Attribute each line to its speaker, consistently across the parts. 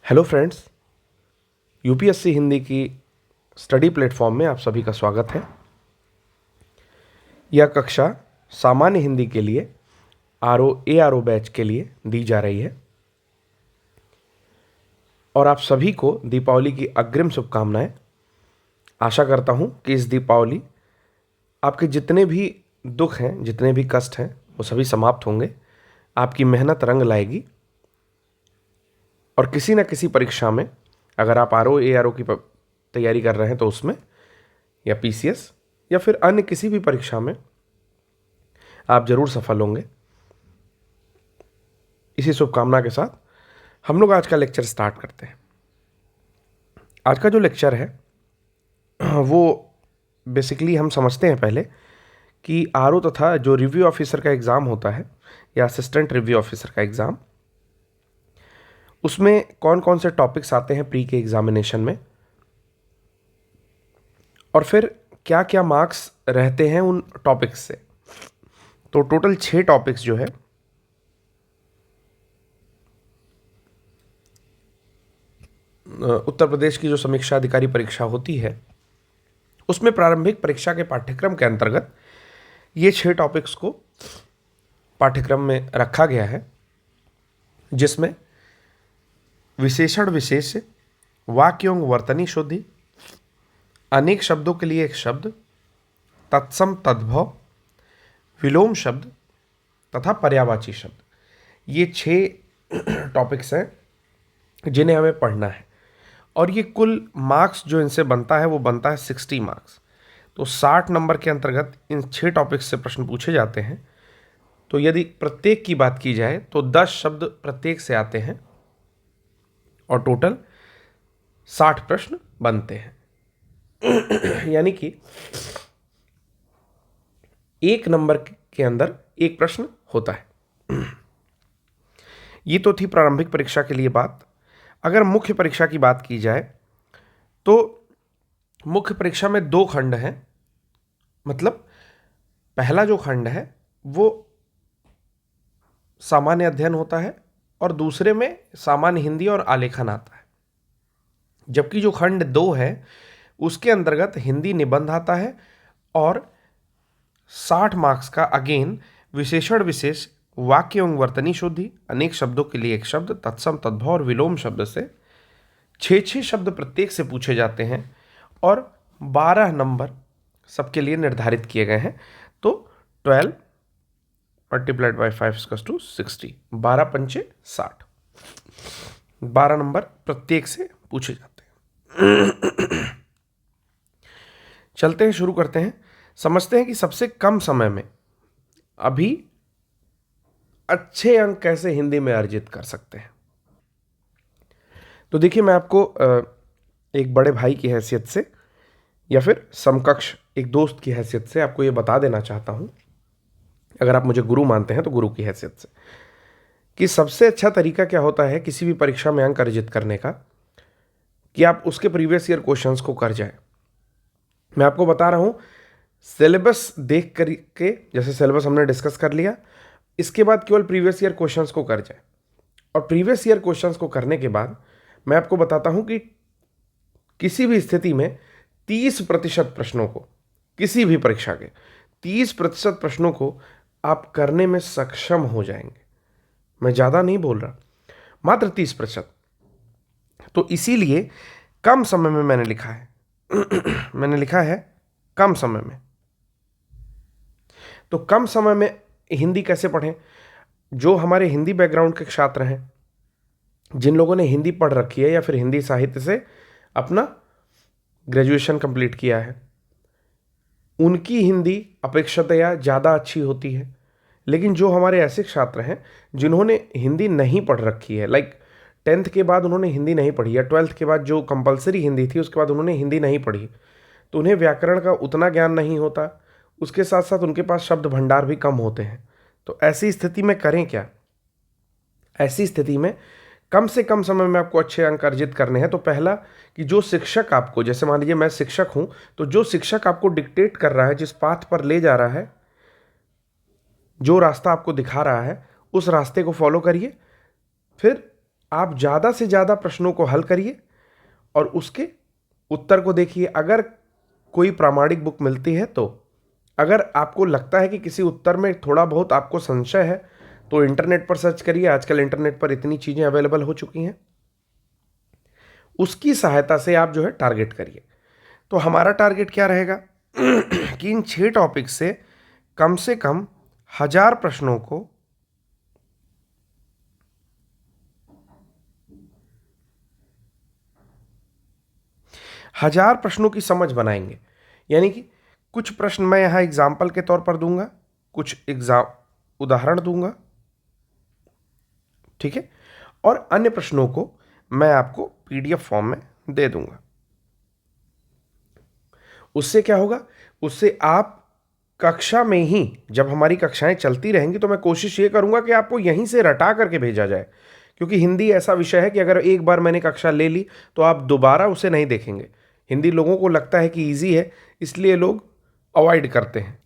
Speaker 1: Hello friends, UPSC Hindi की study platform में आप सभी का स्वागत है। यह कक्षा सामान्य हिंदी के लिए ARO बैच के लिए दी जा रही है और आप सभी को दीपावली की अग्रिम शुभकामनाएं। आशा करता हूं कि इस दीपावली आपके जितने भी दुख हैं, जितने भी कष्ट हैं, वो सभी समाप्त होंगे। आपकी मेहनत रंग लाएगी और किसी न किसी परीक्षा में, अगर आप ARO की तैयारी कर रहे हैं तो उसमें, या पीसीएस या फिर अन्य किसी भी परीक्षा में आप जरूर सफल होंगे। इसी शुभकामना के साथ हम लोग आज का लेक्चर स्टार्ट करते हैं। आज का जो लेक्चर है वो बेसिकली हम समझते हैं पहले कि आरओ तथा जो रिव्यू ऑफिसर का एग्ज़ाम होता है या असिस्टेंट रिव्यू ऑफिसर का एग्ज़ाम, उसमें कौन कौन से टॉपिक्स आते हैं प्री के एग्जामिनेशन में, और फिर क्या क्या मार्क्स रहते हैं उन टॉपिक्स से। तो टोटल 6 टॉपिक्स जो है उत्तर प्रदेश की जो समीक्षा अधिकारी परीक्षा होती है उसमें प्रारंभिक परीक्षा के पाठ्यक्रम के अंतर्गत ये 6 टॉपिक्स को पाठ्यक्रम में रखा गया है, जिसमें विशेषण विशेष्य, वाक्य एवं वर्तनी शुद्धि, अनेक शब्दों के लिए एक शब्द, तत्सम तद्भव, विलोम शब्द तथा पर्यायवाची शब्द, ये 6 टॉपिक्स हैं जिन्हें हमें पढ़ना है। और ये कुल मार्क्स जो इनसे बनता है वो बनता है 60 मार्क्स। तो 60 नंबर के अंतर्गत इन 6 टॉपिक्स से प्रश्न पूछे जाते हैं। तो यदि प्रत्येक की बात की जाए तो 10 शब्द प्रत्येक से आते हैं और टोटल 60 प्रश्न बनते हैं। यानी कि एक नंबर के अंदर एक प्रश्न होता है। ये तो थी प्रारंभिक परीक्षा के लिए बात। अगर मुख्य परीक्षा की बात की जाए तो मुख्य परीक्षा में 2 खंड हैं। मतलब पहला जो खंड है वो सामान्य अध्ययन होता है और दूसरे में सामान्य हिंदी और आलेखन आता है। जबकि जो खंड 2 है उसके अंतर्गत हिंदी निबंध आता है और 60 मार्क्स का अगेन विशेषण विशेष, वाक्य एवं वर्तनी शुद्धि, अनेक शब्दों के लिए एक शब्द, तत्सम तद्भव और विलोम शब्द से 6 शब्द प्रत्येक से पूछे जाते हैं और 12 नंबर सबके लिए निर्धारित किए गए हैं। तो 12 मल्टीप्लाइड बाई 5 = 60, 12 पंचे 60, 12 नंबर प्रत्येक से पूछे जाते हैं। चलते हैं, शुरू करते हैं। समझते हैं कि सबसे कम समय में अभी अच्छे अंक कैसे हिंदी में अर्जित कर सकते हैं। तो देखिए, मैं आपको एक बड़े भाई की हैसियत से या फिर समकक्ष एक दोस्त की हैसियत से आपको ये बता देना चाहता हूं, अगर आप मुझे गुरु मानते हैं तो गुरु की हैसियत से, कि सबसे अच्छा तरीका क्या होता है किसी भी परीक्षा में अंक अर्जित करने का, कि आप उसके प्रीवियस ईयर क्वेश्चंस को कर जाए। मैं आपको बता रहा हूं, सिलेबस देख करके, जैसे सिलेबस हमने डिस्कस कर लिया, इसके बाद केवल प्रीवियस ईयर क्वेश्चंस को कर जाए। और प्रीवियस ईयर क्वेश्चंस को करने के बाद मैं आपको बताता हूं कि किसी भी स्थिति में 30% प्रश्नों को, किसी भी परीक्षा के 30% प्रश्नों को आप करने में सक्षम हो जाएंगे। मैं ज़्यादा नहीं बोल रहा, मात्र 30%। तो इसीलिए कम समय में मैंने लिखा है मैंने लिखा है कम समय में। तो कम समय में हिंदी कैसे पढ़ें? जो हमारे हिंदी बैकग्राउंड के छात्र हैं, जिन लोगों ने हिंदी पढ़ रखी है या फिर हिंदी साहित्य से अपना ग्रेजुएशन कंप्लीट किया है, उनकी हिंदी अपेक्षातया ज़्यादा अच्छी होती है। लेकिन जो हमारे ऐसे छात्र हैं जिन्होंने हिंदी नहीं पढ़ रखी है, लाइक 10th के बाद उन्होंने हिंदी नहीं पढ़ी या 12th के बाद जो कंपलसरी हिंदी थी उसके बाद उन्होंने हिंदी नहीं पढ़ी, तो उन्हें व्याकरण का उतना ज्ञान नहीं होता, उसके साथ साथ उनके पास शब्द भंडार भी कम होते हैं। तो ऐसी स्थिति में करें क्या? ऐसी स्थिति में कम से कम समय में आपको अच्छे अंक अर्जित करने हैं। तो पहला, कि जो शिक्षक आपको, जैसे मान लीजिए मैं शिक्षक हूं, तो जो शिक्षक आपको डिक्टेट कर रहा है, जिस पाथ पर ले जा रहा है, जो रास्ता आपको दिखा रहा है, उस रास्ते को फॉलो करिए। फिर आप ज़्यादा से ज़्यादा प्रश्नों को हल करिए और उसके उत्तर को देखिए। अगर कोई प्रामाणिक बुक मिलती है तो, अगर आपको लगता है कि किसी उत्तर में थोड़ा बहुत आपको संशय है तो इंटरनेट पर सर्च करिए। आजकल इंटरनेट पर इतनी चीज़ें अवेलेबल हो चुकी हैं, उसकी सहायता से आप जो है टारगेट करिए। तो हमारा टारगेट क्या रहेगा कि इन 6 टॉपिक से कम 1000 प्रश्नों को हजार प्रश्नों की समझ बनाएंगे। यानी कि कुछ प्रश्न मैं यहां एग्जाम्पल के तौर पर दूंगा, कुछ उदाहरण दूंगा, ठीक है, और अन्य प्रश्नों को मैं आपको पीडीएफ फॉर्म में दे दूंगा। उससे क्या होगा, उससे आप कक्षा में ही, जब हमारी कक्षाएं चलती रहेंगी तो मैं कोशिश ये करूंगा कि आपको यहीं से रटा करके भेजा जाए, क्योंकि हिंदी ऐसा विषय है कि अगर एक बार मैंने कक्षा ले ली तो आप दोबारा उसे नहीं देखेंगे। हिंदी लोगों को लगता है कि इजी है, इसलिए लोग अवॉइड करते हैं।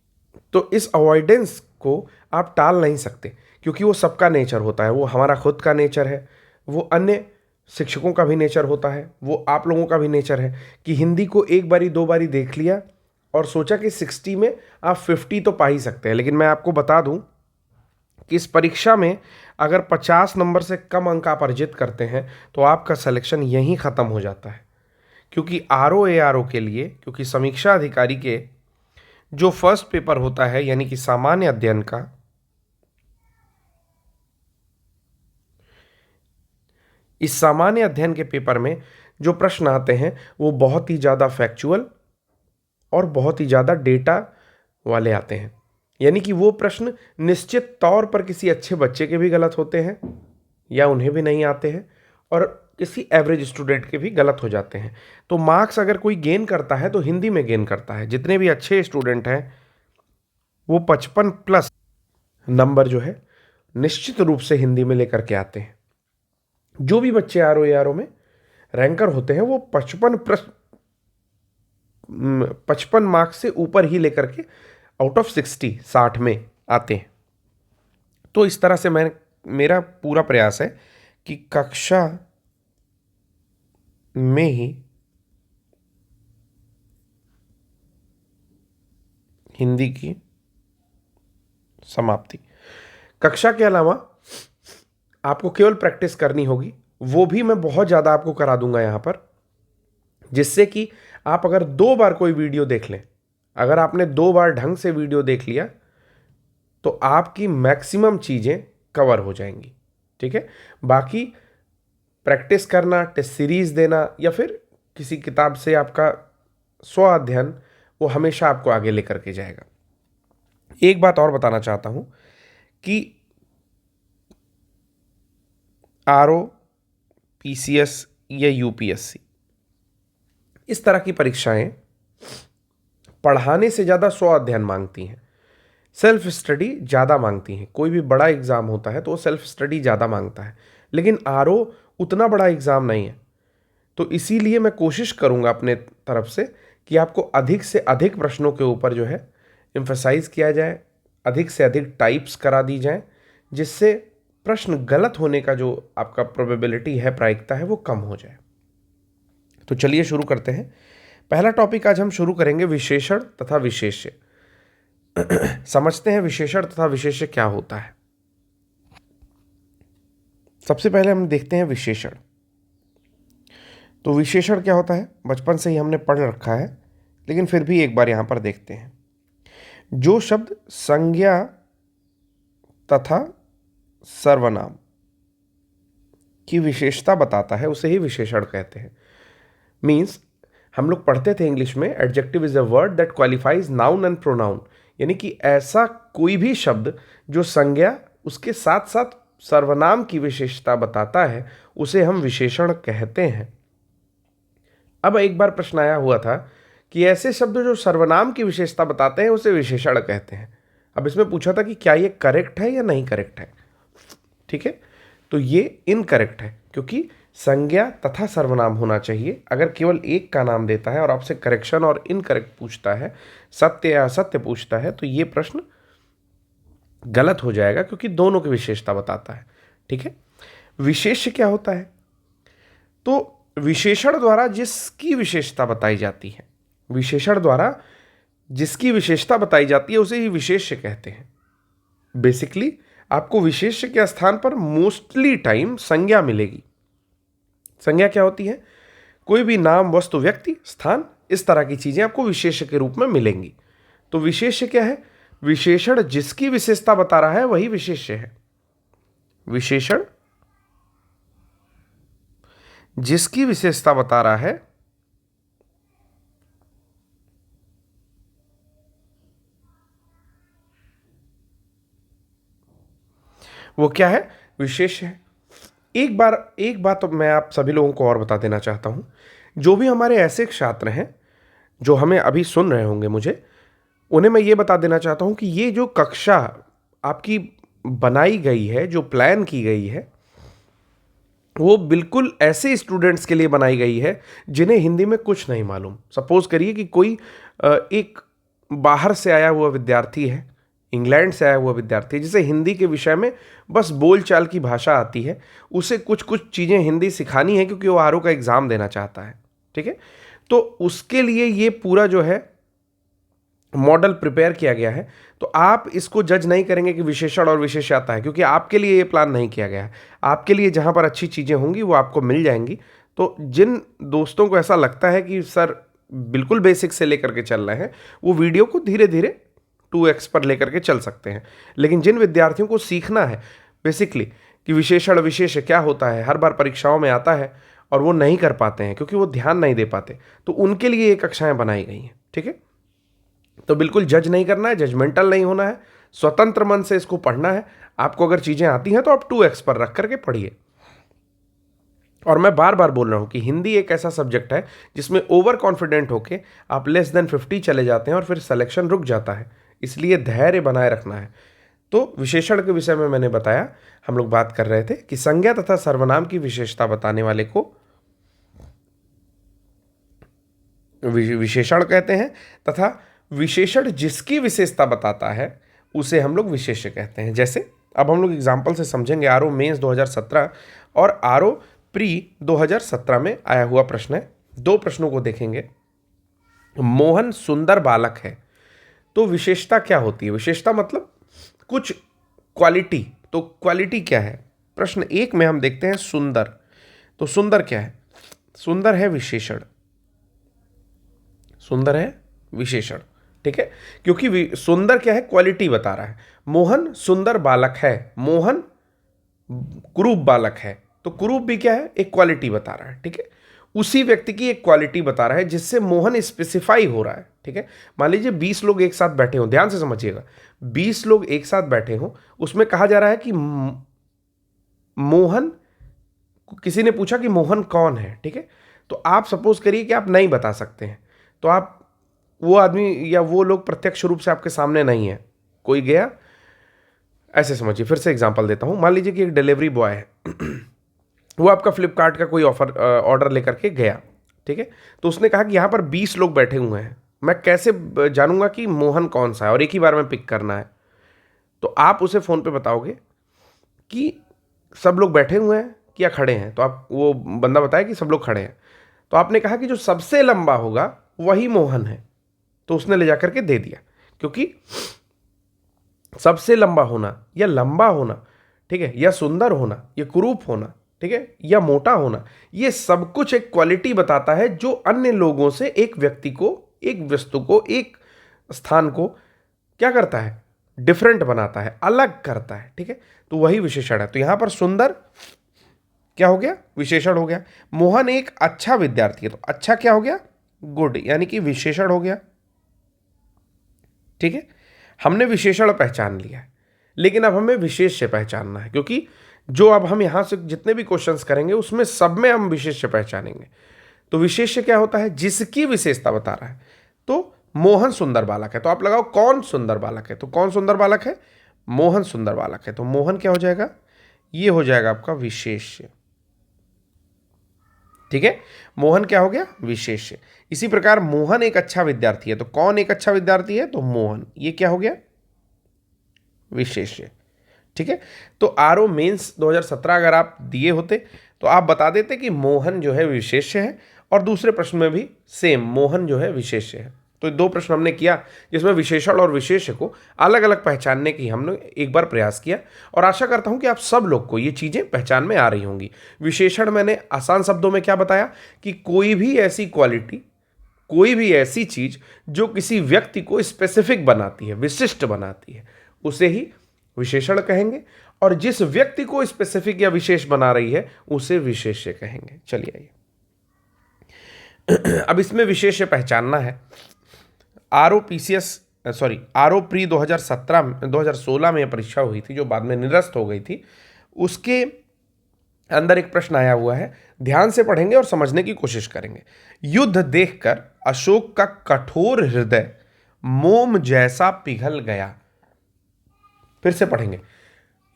Speaker 1: तो इस अवॉइडेंस को आप टाल नहीं सकते, क्योंकि वो सबका नेचर होता है, वो हमारा खुद का नेचर है, वो अन्य शिक्षकों का भी नेचर होता है, वो आप लोगों का भी नेचर है कि हिंदी को एक बारी दो बारी देख लिया और सोचा कि 60 में आप 50 तो पा ही सकते हैं। लेकिन मैं आपको बता दूं कि इस परीक्षा में अगर 50 नंबर से कम अंक आप अर्जित करते हैं तो आपका सिलेक्शन यहीं ख़त्म हो जाता है। क्योंकि आरओ के लिए, क्योंकि समीक्षा अधिकारी के जो फर्स्ट पेपर होता है यानी कि सामान्य अध्ययन का, इस सामान्य अध्ययन के पेपर में जो प्रश्न आते हैं वो बहुत ही ज़्यादा फैक्चुअल और बहुत ही ज़्यादा डेटा वाले आते हैं। यानी कि वो प्रश्न निश्चित तौर पर किसी अच्छे बच्चे के भी गलत होते हैं या उन्हें भी नहीं आते हैं, और किसी एवरेज स्टूडेंट के भी गलत हो जाते हैं। तो मार्क्स अगर कोई गेन करता है तो हिंदी में गेन करता है। जितने भी अच्छे स्टूडेंट हैं वो 55+ नंबर जो है निश्चित रूप से हिंदी में लेकर के आते हैं। जो भी बच्चे आरओ में रैंकर होते हैं वो 55 मार्क्स से ऊपर ही लेकर के आउट ऑफ 60 में आते हैं। तो इस तरह से मेरा पूरा प्रयास है कि कक्षा में ही हिंदी की समाप्ति। कक्षा के अलावा आपको केवल प्रैक्टिस करनी होगी, वो भी मैं बहुत ज़्यादा आपको करा दूंगा यहाँ पर, जिससे कि आप अगर 2 बार कोई वीडियो देख लें, अगर आपने 2 बार ढंग से वीडियो देख लिया तो आपकी मैक्सिमम चीज़ें कवर हो जाएंगी। ठीक है, बाकी प्रैक्टिस करना, टेस्ट सीरीज देना या फिर किसी किताब से आपका स्व अध्ययन, वो हमेशा आपको आगे लेकर के जाएगा। एक बात और बताना चाहता हूं कि आरओ, पीसीएस या यूपीएससी, इस तरह की परीक्षाएं पढ़ाने से ज़्यादा स्व अध्ययन मांगती हैं, सेल्फ स्टडी ज़्यादा मांगती हैं। कोई भी बड़ा एग्ज़ाम होता है तो वो सेल्फ स्टडी ज़्यादा मांगता है, लेकिन आरओ उतना बड़ा एग्ज़ाम नहीं है। तो इसीलिए मैं कोशिश करूंगा अपने तरफ से कि आपको अधिक से अधिक प्रश्नों के ऊपर जो है एम्फसाइज किया जाए, अधिक से अधिक टाइप्स करा दी जाए, जिससे प्रश्न गलत होने का जो आपका प्रोबेबिलिटी है, प्रायिकता है, वो कम हो जाए। तो चलिए शुरू करते हैं। पहला टॉपिक आज हम शुरू करेंगे विशेषण तथा विशेष्य। समझते हैं विशेषण तथा विशेष्य क्या होता है। सबसे पहले हम देखते हैं विशेषण। तो विशेषण क्या होता है, बचपन से ही हमने पढ़ रखा है, लेकिन फिर भी एक बार यहां पर देखते हैं। जो शब्द संज्ञा तथा सर्वनाम की विशेषता बताता है उसे ही विशेषण कहते हैं। मीन्स हम लोग पढ़ते थे इंग्लिश में, adjective is a word that qualifies noun and pronoun, यानी कि ऐसा कोई भी शब्द जो संज्ञा उसके साथ साथ सर्वनाम की विशेषता बताता है उसे हम विशेषण कहते हैं। अब एक बार प्रश्न आया हुआ था कि ऐसे शब्द जो सर्वनाम की विशेषता बताते हैं उसे विशेषण कहते हैं। अब इसमें पूछा था कि क्या ये करेक्ट है या नहीं करेक्ट है। ठीक है, तो ये इनकरेक्ट है, क्योंकि संज्ञा तथा सर्वनाम होना चाहिए। अगर केवल एक का नाम देता है और आपसे करेक्शन और इनकरेक्ट पूछता है, सत्य या असत्य पूछता है, तो ये प्रश्न गलत हो जाएगा, क्योंकि दोनों की विशेषता बताता है। ठीक है, विशेष्य क्या होता है? तो विशेषण द्वारा जिसकी विशेषता बताई जाती है, विशेषण द्वारा जिसकी विशेषता बताई जाती है उसे ही विशेष्य कहते हैं। बेसिकली आपको विशेष्य के स्थान पर मोस्टली टाइम संज्ञा मिलेगी। संज्ञा क्या होती है? कोई भी नाम, वस्तु, व्यक्ति, स्थान, इस तरह की चीजें आपको विशेष्य के रूप में मिलेंगी। तो विशेष्य क्या है? विशेषण जिसकी विशेषता बता रहा है वही विशेष्य है। विशेषण जिसकी विशेषता बता रहा है वो क्या है? विशेष्य है। एक बात तो मैं आप सभी लोगों को और बता देना चाहता हूं। जो भी हमारे ऐसे छात्र हैं जो हमें अभी सुन रहे होंगे, मुझे उन्हें मैं ये बता देना चाहता हूं कि ये जो कक्षा आपकी बनाई गई है, जो प्लान की गई है, वो बिल्कुल ऐसे स्टूडेंट्स के लिए बनाई गई है जिन्हें हिंदी में कुछ नहीं मालूम। सपोज करिए कि कोई एक बाहर से आया हुआ विद्यार्थी है, इंग्लैंड से आया हुआ विद्यार्थी है, जिसे हिंदी के विषय में बस बोलचाल की भाषा आती है। उसे कुछ कुछ चीज़ें हिंदी सिखानी है क्योंकि वो आरओ का एग्ज़ाम देना चाहता है। ठीक है, तो उसके लिए ये पूरा जो है मॉडल प्रिपेयर किया गया है। तो आप इसको जज नहीं करेंगे कि विशेषण और विशेष्य आता है, क्योंकि आपके लिए ये प्लान नहीं किया गया है। आपके लिए जहाँ पर अच्छी चीज़ें होंगी वो आपको मिल जाएंगी। तो जिन दोस्तों को ऐसा लगता है कि सर बिल्कुल बेसिक से लेकर के चल रहे हैं, वो वीडियो को धीरे धीरे 2x पर लेकर के चल सकते हैं। लेकिन जिन विद्यार्थियों को सीखना है बेसिकली कि विशेषण विशेष्य क्या होता है, हर बार परीक्षाओं में आता है और वो नहीं कर पाते हैं क्योंकि वो ध्यान नहीं दे पाते, तो उनके लिए ये कक्षाएं बनाई गई हैं। ठीक है, तो बिल्कुल जज नहीं करना है, जजमेंटल नहीं होना है, स्वतंत्र मन से इसको पढ़ना है। आपको अगर चीजें आती हैं तो आप 2x पर रख करके पढ़िए। और मैं बार बार बोल रहा हूं कि हिंदी एक ऐसा सब्जेक्ट है जिसमें ओवर कॉन्फिडेंट होके आप लेस देन 50 चले जाते हैं और फिर सिलेक्शन रुक जाता है। इसलिए धैर्य बनाए रखना है। तो विशेषण के विषय में मैंने बताया, हम लोग बात कर रहे थे कि संज्ञा तथा सर्वनाम की विशेषता बताने वाले को विशेषण कहते हैं, तथा विशेषण जिसकी विशेषता बताता है उसे हम लोग विशेष्य कहते हैं। जैसे अब हम लोग एग्जाम्पल से समझेंगे। आरओ मेंस 2017 और आरओ प्री 2017 में आया हुआ प्रश्न है। दो प्रश्नों को देखेंगे। मोहन सुंदर बालक है, तो विशेषता क्या होती है? विशेषता मतलब कुछ क्वालिटी। तो क्वालिटी क्या है? प्रश्न एक में हम देखते हैं सुंदर। तो सुंदर क्या है? सुंदर है विशेषण। सुंदर है विशेषण। ठीक है, क्योंकि सुंदर क्या है? क्वालिटी बता रहा है। मोहन सुंदर बालक है, मोहन कुरूप बालक है, तो कुरूप भी क्या है? एक क्वालिटी बता रहा है। ठीक है, उसी व्यक्ति की एक क्वालिटी बता रहा है जिससे मोहन स्पेसिफाई हो रहा है। ठीक है, मान लीजिए 20 लोग एक साथ बैठे हो, ध्यान से समझिएगा। 20 लोग एक साथ बैठे हो, उसमें कहा जा रहा है कि मोहन, किसी ने पूछा कि मोहन कौन है। ठीक है, तो आप सपोज करिए कि आप नहीं बता सकते हैं, तो आप वो आदमी या वो लोग प्रत्यक्ष रूप से आपके सामने नहीं है, कोई गया, ऐसे समझिए। फिर से एग्जांपल देता हूं। मान लीजिए कि एक डिलीवरी बॉय है वो आपका फ्लिपकार्ट का कोई ऑर्डर लेकर के गया। ठीक है, तो उसने कहा कि यहां पर 20 लोग बैठे हुए हैं, मैं कैसे जानूंगा कि मोहन कौन सा है, और एक ही बार में पिक करना है। तो आप उसे फोन पे बताओगे कि सब लोग बैठे हुए हैं या खड़े हैं, तो आप, वो बंदा बताया कि सब लोग खड़े हैं। तो आपने कहा कि जो सबसे लंबा होगा वही मोहन है, तो उसने ले जाकर के दे दिया। क्योंकि सबसे लंबा होना या लंबा होना, ठीक है, या सुंदर होना या कुरूप होना, ठीक है, या मोटा होना, ये सब कुछ एक क्वालिटी बताता है जो अन्य लोगों से एक व्यक्ति को, एक वस्तु को, एक स्थान को क्या करता है? डिफरेंट बनाता है, अलग करता है। ठीक है, तो वही विशेषण है। तो यहां पर सुंदर क्या हो गया? विशेषण हो गया। मोहन एक अच्छा विद्यार्थी है, तो अच्छा क्या हो गया? गुड, यानी कि विशेषण हो गया। ठीक है, हमने विशेषण पहचान लिया है, लेकिन अब हमें विशेष्य पहचानना है, क्योंकि जो अब हम यहां से जितने भी क्वेश्चंस करेंगे उसमें सब में हम विशेष्य पहचानेंगे। तो विशेष्य क्या होता है? जिसकी विशेषता बता रहा है। तो मोहन सुंदर बालक है, तो आप लगाओ कौन सुंदर बालक है, तो कौन सुंदर बालक है? मोहन सुंदर बालक है। तो मोहन क्या हो जाएगा? ये हो जाएगा आपका विशेष्य। ठीक है, मोहन क्या हो गया? विशेष्य। इसी प्रकार मोहन एक अच्छा विद्यार्थी है, तो कौन एक अच्छा विद्यार्थी है? तो मोहन, ये क्या हो गया? विशेष्य। ठीक है। तो आरओ मेंस 2017 अगर आप दिए होते तो आप बता देते कि मोहन जो है विशेष्य है, और दूसरे प्रश्न में भी सेम मोहन जो है विशेष्य है। तो दो प्रश्न हमने किया जिसमें विशेषण और विशेष्य को अलग अलग पहचानने की हमने एक बार प्रयास किया, और आशा करता हूं कि आप सब लोग को ये चीजें पहचान में आ रही होंगी। विशेषण मैंने आसान शब्दों में क्या बताया कि कोई भी ऐसी क्वालिटी, कोई भी ऐसी चीज जो किसी व्यक्ति को स्पेसिफिक बनाती है, विशिष्ट बनाती है, उसे ही विशेषण कहेंगे, और जिस व्यक्ति को स्पेसिफिक या विशेष बना रही है उसे विशेष्य कहेंगे। चलिए आइए अब इसमें विशेष्य पहचानना है। आरओ प्री 2016 में यह परीक्षा हुई थी जो बाद में निरस्त हो गई थी। उसके अंदर एक प्रश्न आया हुआ है, ध्यान से पढ़ेंगे और समझने की कोशिश करेंगे। युद्ध देखकर अशोक का कठोर हृदय मोम जैसा पिघल गया। फिर से पढ़ेंगे।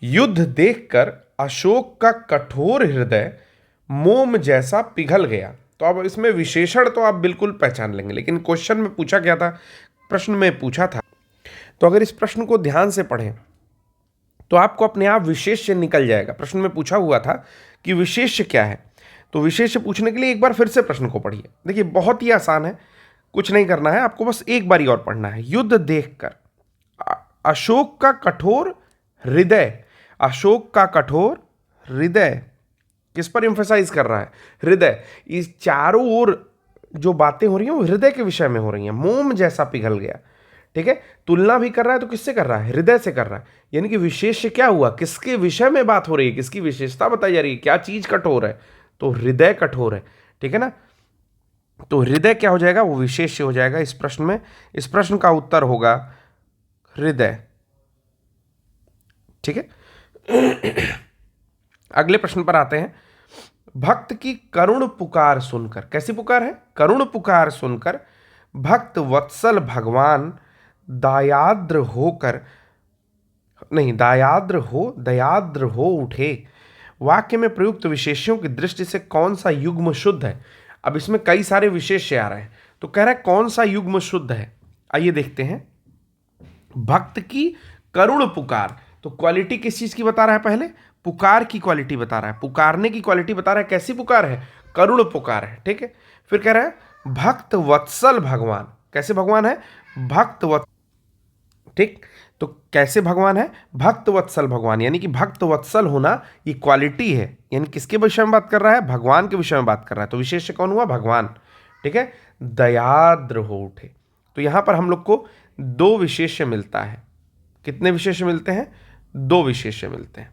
Speaker 1: युद्ध देखकर अशोक का कठोर हृदय मोम जैसा पिघल गया। तो अब इसमें विशेषण तो आप बिल्कुल पहचान लेंगे, लेकिन क्वेश्चन में पूछा क्या था, प्रश्न में पूछा था, तो अगर इस प्रश्न को ध्यान से पढ़ें तो आपको अपने आप विशेष्य निकल जाएगा। प्रश्न में पूछा हुआ था कि विशेष्य क्या है, तो विशेष्य पूछने के लिए एक बार फिर से प्रश्न को पढ़िए। देखिए बहुत ही आसान है, कुछ नहीं करना है आपको, बस एक बारी और पढ़ना है। युद्ध देखकर अशोक का कठोर हृदय, अशोक का कठोर हृदय किस पर एम्फेसाइज कर रहा है? हृदय। इस चारों ओर जो बातें हो रही हैं वो हृदय के विषय में हो रही हैं। मोम जैसा पिघल गया, ठीक है। तुलना भी कर रहा है तो किससे कर रहा है? हृदय से कर रहा है। यानी कि विशेष्य क्या हुआ, किसके विषय में बात हो रही है, किसकी विशेषता बताई जा रही है, क्या चीज कठोर है, तो हृदय कठोर है, ठीक है ना। तो हृदय क्या हो जाएगा, वो विशेष्य हो जाएगा इस प्रश्न में। इस प्रश्न का उत्तर होगा हृदय, ठीक है। अगले प्रश्न पर आते हैं। भक्त की करुण पुकार सुनकर, कैसी पुकार है? करुण पुकार सुनकर भक्त वत्सल भगवान दयाद्र होकर, नहीं दयाद्र हो उठे। वाक्य में प्रयुक्त विशेष्यों की दृष्टि से कौन सा युग्म शुद्ध है? अब इसमें कई सारे विशेष्य आ रहे हैं, तो कह रहा है कौन सा युग्म शुद्ध है। आइए देखते हैं। भक्त की करुण पुकार, तो क्वालिटी किस चीज की बता रहा है? पहले पुकार की क्वालिटी बता रहा है, पुकारने की क्वालिटी बता रहा है। कैसी पुकार है? करुण पुकार है, ठीक है। फिर कह रहा है भक्त वत्सल भगवान, कैसे भगवान है? भक्त वत्सल, ठीक। तो कैसे भगवान है? भक्त वत्सल भगवान, यानी कि भक्त वत्सल होना ये क्वालिटी है। यानी किसके विषय में बात कर रहा है? भगवान के विषय में बात कर रहा है। तो विशेष्य कौन हुआ? भगवान, ठीक है। दयाद्र हो उठे, तो यहां पर हम लोग को दो विशेष्य मिलता है। कितने विशेष्य मिलते हैं? दो विशेष्य मिलते हैं।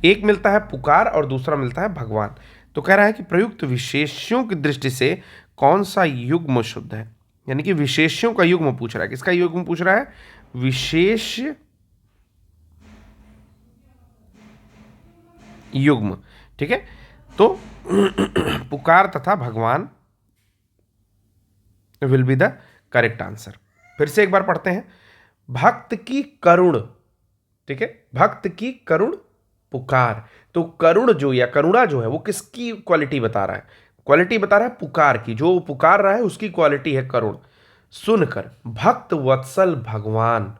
Speaker 1: एक मिलता है पुकार और दूसरा मिलता है भगवान। तो कह रहा है कि प्रयुक्त विशेष्यों की दृष्टि से कौन सा युग्म शुद्ध है, यानी कि विशेष्यों का युग्म पूछ रहा है। किसका युग्म पूछ रहा है? विशेष युग्म, ठीक है। तो पुकार तथा भगवान will be the correct answer. फिर से एक बार पढ़ते हैं। भक्त की करुण, ठीक है, भक्त की करुण पुकार। तो करुण जो या करुणा जो है वो किसकी क्वालिटी बता रहा है? क्वालिटी बता रहा है पुकार की, जो पुकार रहा है उसकी क्वालिटी है करुण। सुनकर भक्त वत्सल भगवान,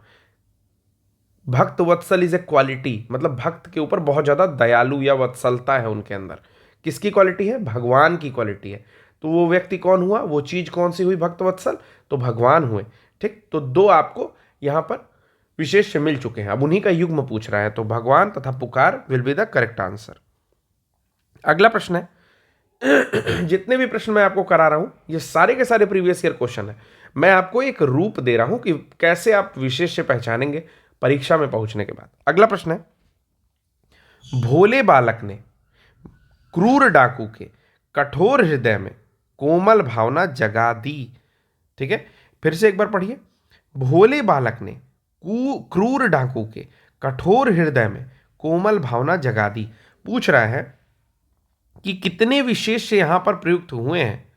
Speaker 1: भक्त वत्सल इज ए क्वालिटी, मतलब भक्त के ऊपर बहुत ज्यादा दयालु या वत्सलता है उनके अंदर। किसकी क्वालिटी है? भगवान की क्वालिटी है। तो वो व्यक्ति कौन हुआ, वो चीज कौन सी हुई भक्त वत्सल? तो भगवान हुए, ठीक। तो दो आपको यहां पर विशेष्य मिल चुके हैं, अब उन्हीं का युग्म पूछ रहा है। तो भगवान तथा पुकार will be the correct answer. अगला प्रश्न है। जितने भी प्रश्न मैं आपको करा रहा हूं ये सारे के सारे प्रीवियस ईयर क्वेश्चन है। मैं आपको एक रूप दे रहा हूं कि कैसे आप विशेष्य पहचानेंगे परीक्षा में पहुंचने के बाद। अगला प्रश्न है। भोले बालक ने क्रूर डाकू के कठोर हृदय में कोमल भावना जगा दी, ठीक है। फिर से एक बार पढ़िए। भोले बालक ने क्रूर डाकू के कठोर हृदय में कोमल भावना जगा दी। पूछ रहा है कि कितने विशेष्य यहां पर प्रयुक्त हुए हैं,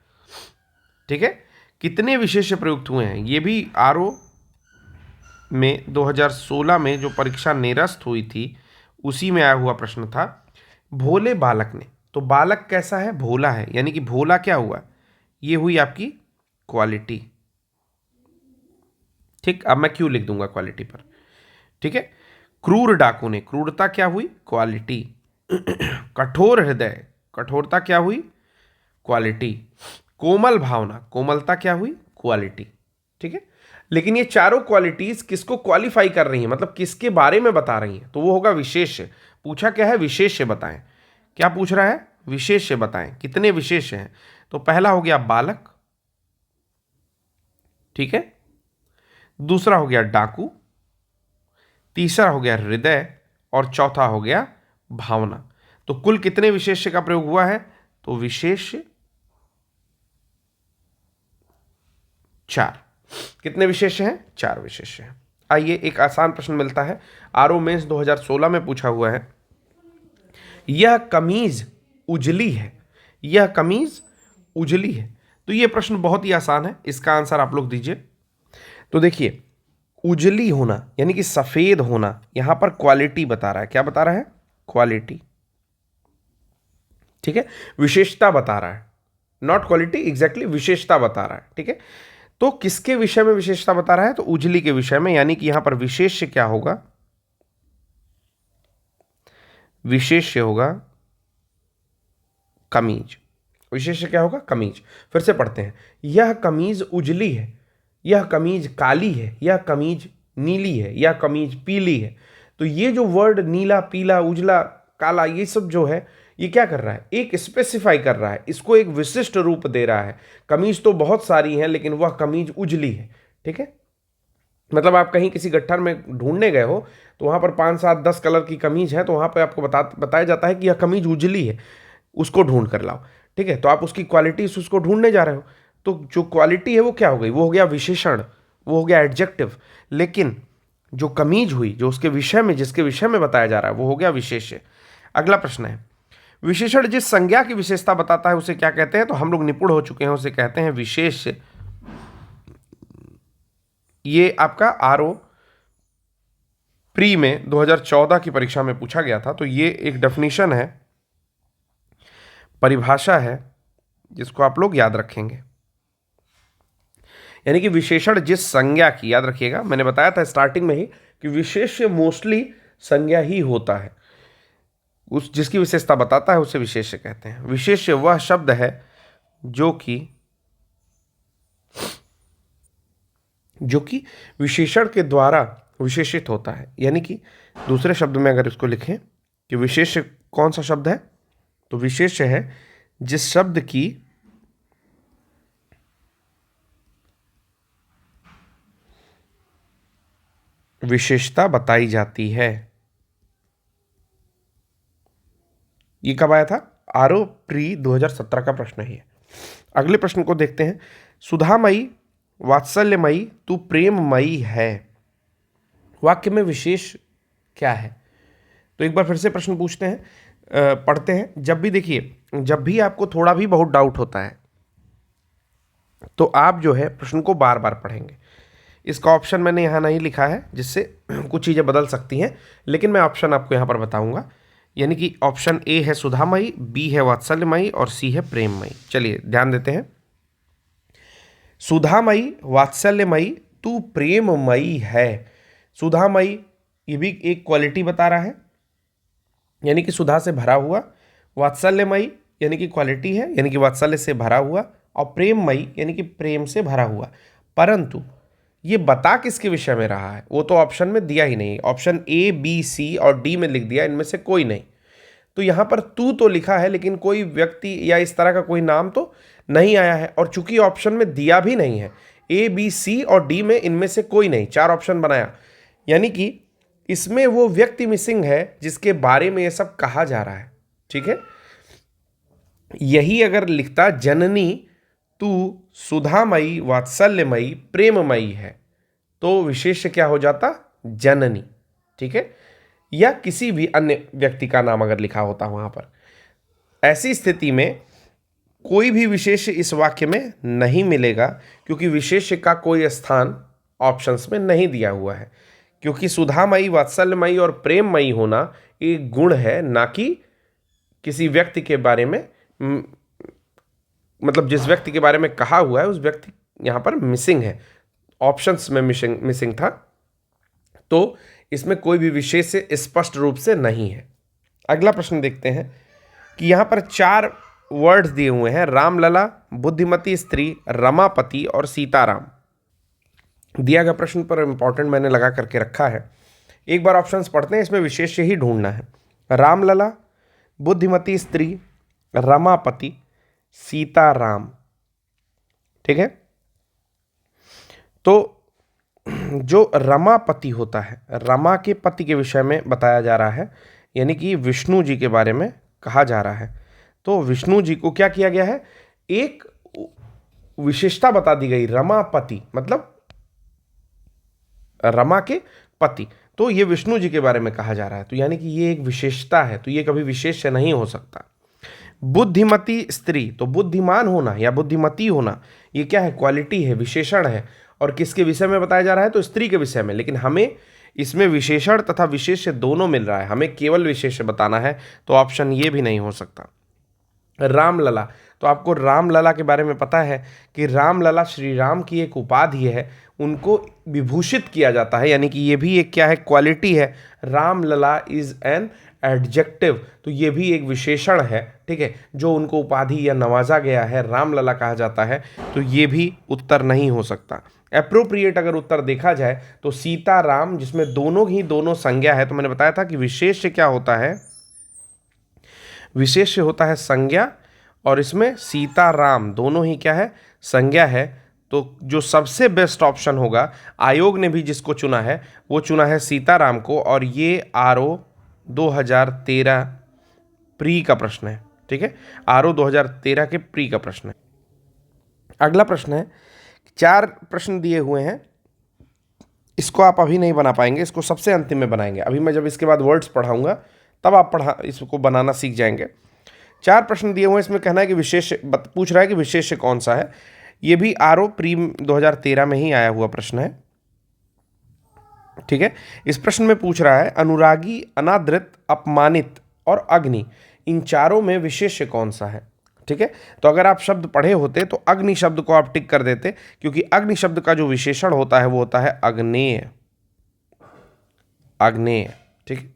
Speaker 1: ठीक है, कितने विशेष्य प्रयुक्त हुए हैं। ये भी आरओ में 2016 में जो परीक्षा निरस्त हुई थी उसी में आया हुआ प्रश्न था। भोले बालक ने, तो बालक कैसा है? भोला है, यानी कि भोला क्या हुआ? ये हुई आपकी क्वालिटी, ठीक। अब मैं क्यों लिख दूंगा क्वालिटी पर, ठीक है। क्रूर डाकू ने, क्रूरता क्या हुई? क्वालिटी। कठोर हृदय, कठोरता क्या हुई? क्वालिटी। कोमल भावना, कोमलता क्या हुई? क्वालिटी। ठीक है, लेकिन ये चारों क्वालिटीज किसको क्वालिफाई कर रही हैं, मतलब किसके बारे में बता रही हैं? तो वो होगा विशेष्य। पूछा क्या है? विशेष्य बताएं। क्या पूछ रहा है? विशेष्य बताएं। कितने विशेष्य हैं? तो पहला हो गया बालक, ठीक है, दूसरा हो गया डाकू, तीसरा हो गया हृदय, और चौथा हो गया भावना। तो कुल कितने विशेष्य का प्रयोग हुआ है? तो विशेष्य 4। कितने विशेष्य हैं? 4 विशेष्य हैं। आइए एक आसान प्रश्न मिलता है, आरओ मेंस 2016 में पूछा हुआ है, यह कमीज उजली है, यह कमीज उजली है। तो यह प्रश्न बहुत ही आसान है, इसका आंसर आप लोग दीजिए। तो देखिए, उजली होना यानी कि सफेद होना, यहां पर क्वालिटी बता रहा है। क्या बता रहा है? क्वालिटी। ठीक है, विशेषता बता रहा है, नॉट क्वालिटी, एग्जैक्टली विशेषता बता रहा है। ठीक है, तो किसके विषय में विशेषता बता रहा है? तो उजली के विषय में, यानी कि यहां पर विशेष्य क्या होगा? विशेष्य होगा कमीज। विशेष्य क्या होगा? कमीज। फिर से पढ़ते हैं, यह कमीज उजली है, यह कमीज काली है, यह कमीज नीली है, यह कमीज पीली है। तो ये जो वर्ड नीला, पीला, उजला, काला, ये सब जो है, ये क्या कर रहा है? एक स्पेसिफाई कर रहा है, इसको एक विशिष्ट रूप दे रहा है। कमीज तो बहुत सारी हैं, लेकिन वह कमीज उजली है। ठीक है, मतलब आप कहीं किसी गट्ठर में ढूंढने गए हो, तो वहां पर 5, 7, 10 कलर की कमीज है, तो वहां पर आपको बताया जाता है कि यह कमीज उजली है, उसको ढूंढ कर लाओ। ठीक है, तो आप उसकी क्वालिटी से उसको ढूंढने जा रहे हो, तो जो क्वालिटी है वो क्या हो गई? वो हो गया विशेषण, वो हो गया एडजेक्टिव। लेकिन जो कमीज हुई, जो उसके विषय में, जिसके विषय में बताया जा रहा है, वो हो गया विशेष्य। अगला प्रश्न है, विशेषण जिस संज्ञा की विशेषता बताता है उसे क्या कहते हैं? तो हम लोग निपुण हो चुके हैं, उसे कहते हैं विशेष्य। ये आपका आरओ प्री में 2014 की परीक्षा में पूछा गया था। तो ये एक डेफिनेशन है, परिभाषा है, जिसको आप लोग याद रखेंगे। यानी कि विशेषण जिस संज्ञा की, याद रखिएगा, मैंने बताया था स्टार्टिंग में ही कि विशेष्य मोस्टली संज्ञा ही होता है, उस जिसकी विशेषता बताता है उसे विशेष्य कहते हैं। विशेष्य वह शब्द है जो कि विशेषण के द्वारा विशेषित होता है। यानी कि दूसरे शब्द में अगर इसको लिखें कि विशेष्य कौन सा शब्द है, तो विशेष्य है जिस शब्द की विशेषता बताई जाती है। ये कब आया था? आरओ प्री 2017 का प्रश्न ही है। अगले प्रश्न को देखते हैं, सुधामयी वात्सल्यमयी तू प्रेममयी है, वाक्य में विशेष क्या है? तो एक बार फिर से प्रश्न पूछते हैं, पढ़ते हैं। जब भी देखिए, जब भी आपको थोड़ा भी बहुत डाउट होता है, तो आप जो है प्रश्न को बार बार पढ़ेंगे। इसका ऑप्शन मैंने यहाँ नहीं लिखा है, जिससे कुछ चीज़ें बदल सकती हैं, लेकिन मैं ऑप्शन आपको यहाँ पर बताऊंगा। यानी कि ऑप्शन ए है सुधामयी, बी है वात्सल्यमयी, और सी है प्रेममयी। चलिए ध्यान देते हैं, सुधामयी वात्सल्यमयी तू प्रेममयी है। सुधामयी, ये भी एक क्वालिटी बता रहा है, यानी कि सुधा से भरा हुआ। वात्सल्यमयी यानी कि क्वालिटी है, यानी कि वात्सल्य से भरा हुआ। और प्रेममयी यानी कि प्रेम से भरा हुआ। परंतु ये बता किसके विषय में रहा है, वो तो ऑप्शन में दिया ही नहीं। ऑप्शन ए, बी, सी और डी में लिख दिया, इनमें से कोई नहीं। तो यहां पर तू तो लिखा है, लेकिन कोई व्यक्ति या इस तरह का कोई नाम तो नहीं आया है। और चूंकि ऑप्शन में दिया भी नहीं है, ए, बी, सी और डी में इनमें से कोई नहीं, 4 ऑप्शन बनाया, यानी कि इसमें वो व्यक्ति मिसिंग है जिसके बारे में ये सब कहा जा रहा है। ठीक है, यही अगर लिखता जननी तू सुधामयी वात्सल्यमयी प्रेममयी है, तो विशेष्य क्या हो जाता? जननी। ठीक है, या किसी भी अन्य व्यक्ति का नाम अगर लिखा होता वहां पर। ऐसी स्थिति में कोई भी विशेष्य इस वाक्य में नहीं मिलेगा, क्योंकि विशेष्य का कोई स्थान ऑप्शंस में नहीं दिया हुआ है। क्योंकि सुधामयी, वात्सल्यमयी और प्रेममयी होना एक गुण है, ना कि किसी व्यक्ति के बारे में, मतलब जिस व्यक्ति के बारे में कहा हुआ है उस व्यक्ति यहां पर मिसिंग है, ऑप्शंस में मिसिंग था। तो इसमें कोई भी विशेष से स्पष्ट रूप से नहीं है। अगला प्रश्न देखते हैं कि यहाँ पर 4 वर्ड्स दिए हुए हैं, रामलला, बुद्धिमती स्त्री, रमापति और सीताराम। दिया गया प्रश्न पर इंपॉर्टेंट मैंने लगा करके रखा है। एक बार ऑप्शंस पढ़ते हैं, इसमें विशेष्य ही ढूंढना है। रामलला, बुद्धिमती स्त्री, रमापति, सीताराम। ठीक है, तो जो रमापति होता है, रमा के पति के विषय में बताया जा रहा है, यानी कि विष्णु जी के बारे में कहा जा रहा है। तो विष्णु जी को क्या किया गया है, एक विशेषता बता दी गई, रमापति मतलब रमा के पति, तो ये विष्णु जी के बारे में कहा जा रहा है, तो यानी कि ये एक विशेषता है, तो ये कभी विशेष्य नहीं हो सकता। बुद्धिमती स्त्री, तो बुद्धिमान होना या बुद्धिमती होना ये क्या है, क्वालिटी है, विशेषण है, और किसके विषय में बताया जा रहा है, तो स्त्री के विषय में, लेकिन हमें इसमें विशेषण तथा विशेष्य दोनों मिल रहा है, हमें केवल विशेष्य बताना है, तो ऑप्शन ये भी नहीं हो सकता। रामलला, तो आपको रामलला के बारे में पता है कि रामलला श्री राम की एक उपाधि है, उनको विभूषित किया जाता है, यानी कि ये भी एक क्या है, क्वालिटी है। रामलला इज एन एडजेक्टिव, तो ये भी एक विशेषण है, ठीक है, जो उनको उपाधि या नवाजा गया है, रामलला कहा जाता है, तो ये भी उत्तर नहीं हो सकता। एप्रोप्रिएट अगर उत्तर देखा जाए तो सीताराम, जिसमें दोनों संज्ञा है, तो मैंने बताया था कि विशेष्य क्या होता है, विशेष्य होता है संज्ञा, और इसमें सीताराम दोनों ही क्या है, संज्ञा है, तो जो सबसे बेस्ट ऑप्शन होगा, आयोग ने भी जिसको चुना है वो चुना है सीताराम को, और ये RO 2013 प्री का प्रश्न है, ठीक है, RO 2013 के प्री का प्रश्न है। अगला प्रश्न है, 4 प्रश्न दिए हुए हैं, इसको आप अभी नहीं बना पाएंगे, इसको सबसे अंतिम में बनाएंगे। अभी मैं जब इसके बाद वर्ड्स पढ़ाऊंगा तब आप इसको बनाना सीख जाएंगे। 4 प्रश्न दिए हुए हैं, इसमें कहना है कि विशेष पूछ रहा है कि विशेष्य कौन सा है। ये भी RO प्री 2013 में ही आया हुआ प्रश्न है, ठीक है। इस प्रश्न में पूछ रहा है अनुरागी, अनादृत, अपमानित और अग्नि, इन चारों में विशेष्य कौन सा है, ठीक है। तो अगर आप शब्द पढ़े होते तो अग्नि शब्द को आप टिक कर देते, क्योंकि अग्नि शब्द का जो विशेषण होता है वो होता है अग्नेय, अग्नेय, ठीक है।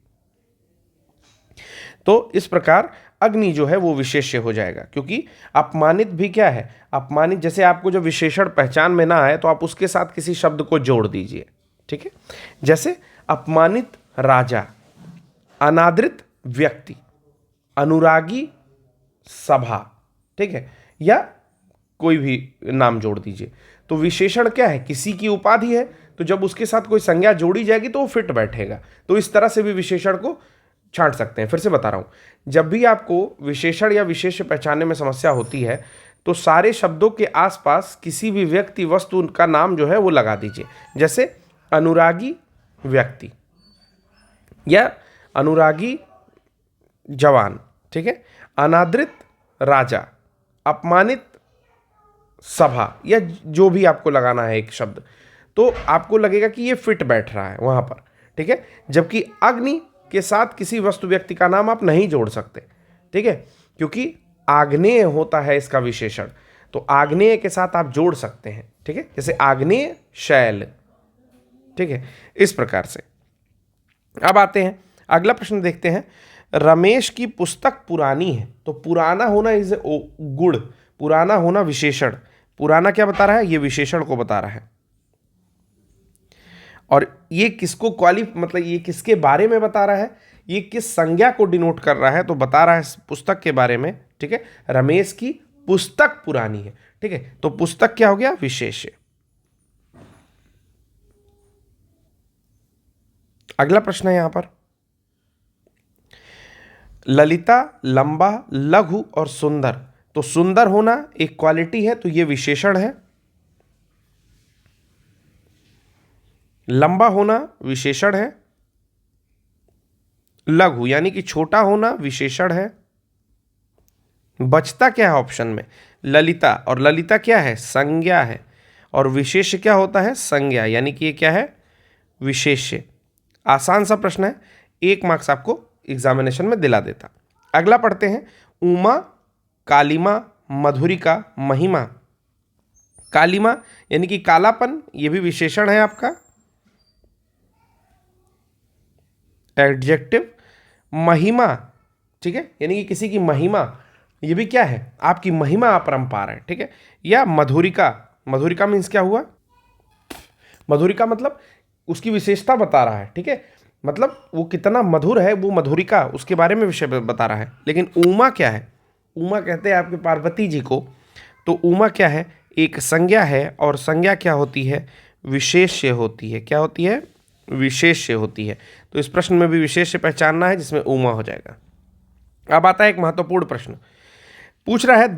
Speaker 1: तो इस प्रकार अग्नि जो है वो विशेष्य हो जाएगा, क्योंकि अपमानित भी क्या है, अपमानित, जैसे आपको जो विशेषण पहचान में ना आए तो आप उसके साथ किसी शब्द को जोड़ दीजिए, ठीक है। जैसे अपमानित राजा, अनादृत व्यक्ति, अनुरागी सभा, ठीक है, या कोई भी नाम जोड़ दीजिए। तो विशेषण क्या है, किसी की उपाधि है, तो जब उसके साथ कोई संज्ञा जोड़ी जाएगी तो वो फिट बैठेगा। तो इस तरह से भी विशेषण को छांट सकते हैं। फिर से बता रहा हूं, जब भी आपको विशेषण या विशेष्य पहचानने में समस्या होती है तो सारे शब्दों के आसपास किसी भी व्यक्ति वस्तु का नाम जो है वो लगा दीजिए। जैसे अनुरागी व्यक्ति या अनुरागी जवान, ठीक है, अनादृत राजा, अपमानित सभा, या जो भी आपको लगाना है एक शब्द, तो आपको लगेगा कि ये फिट बैठ रहा है वहां पर, ठीक है। जबकि अग्नि के साथ किसी वस्तु व्यक्ति का नाम आप नहीं जोड़ सकते, ठीक है, क्योंकि आग्नेय होता है इसका विशेषण, तो आग्नेय के साथ आप जोड़ सकते हैं, ठीक है, जैसे आग्नेय शैल, ठीक है, इस प्रकार से। अब आते हैं अगला प्रश्न देखते हैं, रमेश की पुस्तक पुरानी है, तो पुराना होना इज गुड, पुराना होना विशेषण, पुराना क्या बता रहा है, ये विशेषण को बता रहा है, और ये किसको मतलब ये किसके बारे में बता रहा है, ये किस संज्ञा को डिनोट कर रहा है, तो बता रहा है पुस्तक के बारे में, ठीक है। रमेश की पुस्तक पुरानी है, ठीक है, तो पुस्तक क्या हो गया, विशेष्य। अगला प्रश्न है यहां पर, ललिता, लंबा, लघु और सुंदर, तो सुंदर होना एक क्वालिटी है, तो ये विशेषण है। लंबा होना विशेषण है, लघु यानी कि छोटा होना विशेषण है। बचता क्या है ऑप्शन में, ललिता, और ललिता क्या है, संज्ञा है, और विशेष्य क्या होता है, संज्ञा, यानी कि ये क्या है, विशेष्य। आसान सा प्रश्न है, 1 मार्क्स आपको एग्जामिनेशन में दिला देता। अगला पढ़ते हैं, उमा, कालिमा, मधुरिका, महिमा। कालिमा यानी कि कालापन, ये भी विशेषण है आपका। एडजेक्टिव। महिमा, ठीक है, यानी कि किसी की महिमा, ये भी क्या है, आपकी महिमा अपरंपार है, ठीक है। या मधुरिका, मधुरिका मीन्स क्या हुआ, मधुरिका मतलब उसकी विशेषता बता रहा है, ठीक है, मतलब वो कितना मधुर है, वो मधुरिका उसके बारे में विषय बता रहा है। लेकिन उमा क्या है, उमा कहते हैं आपके पार्वती जी को, तो उमा क्या है, एक संज्ञा है, और संज्ञा क्या होती है, विशेष्य होती है। क्या होती है, विशेष्य होती है। तो इस प्रश्न में भी विशेष्य पहचानना है, जिसमें उमा हो जाएगा। अब आता है एक महत्वपूर्ण प्रश्न, पूछ रहा है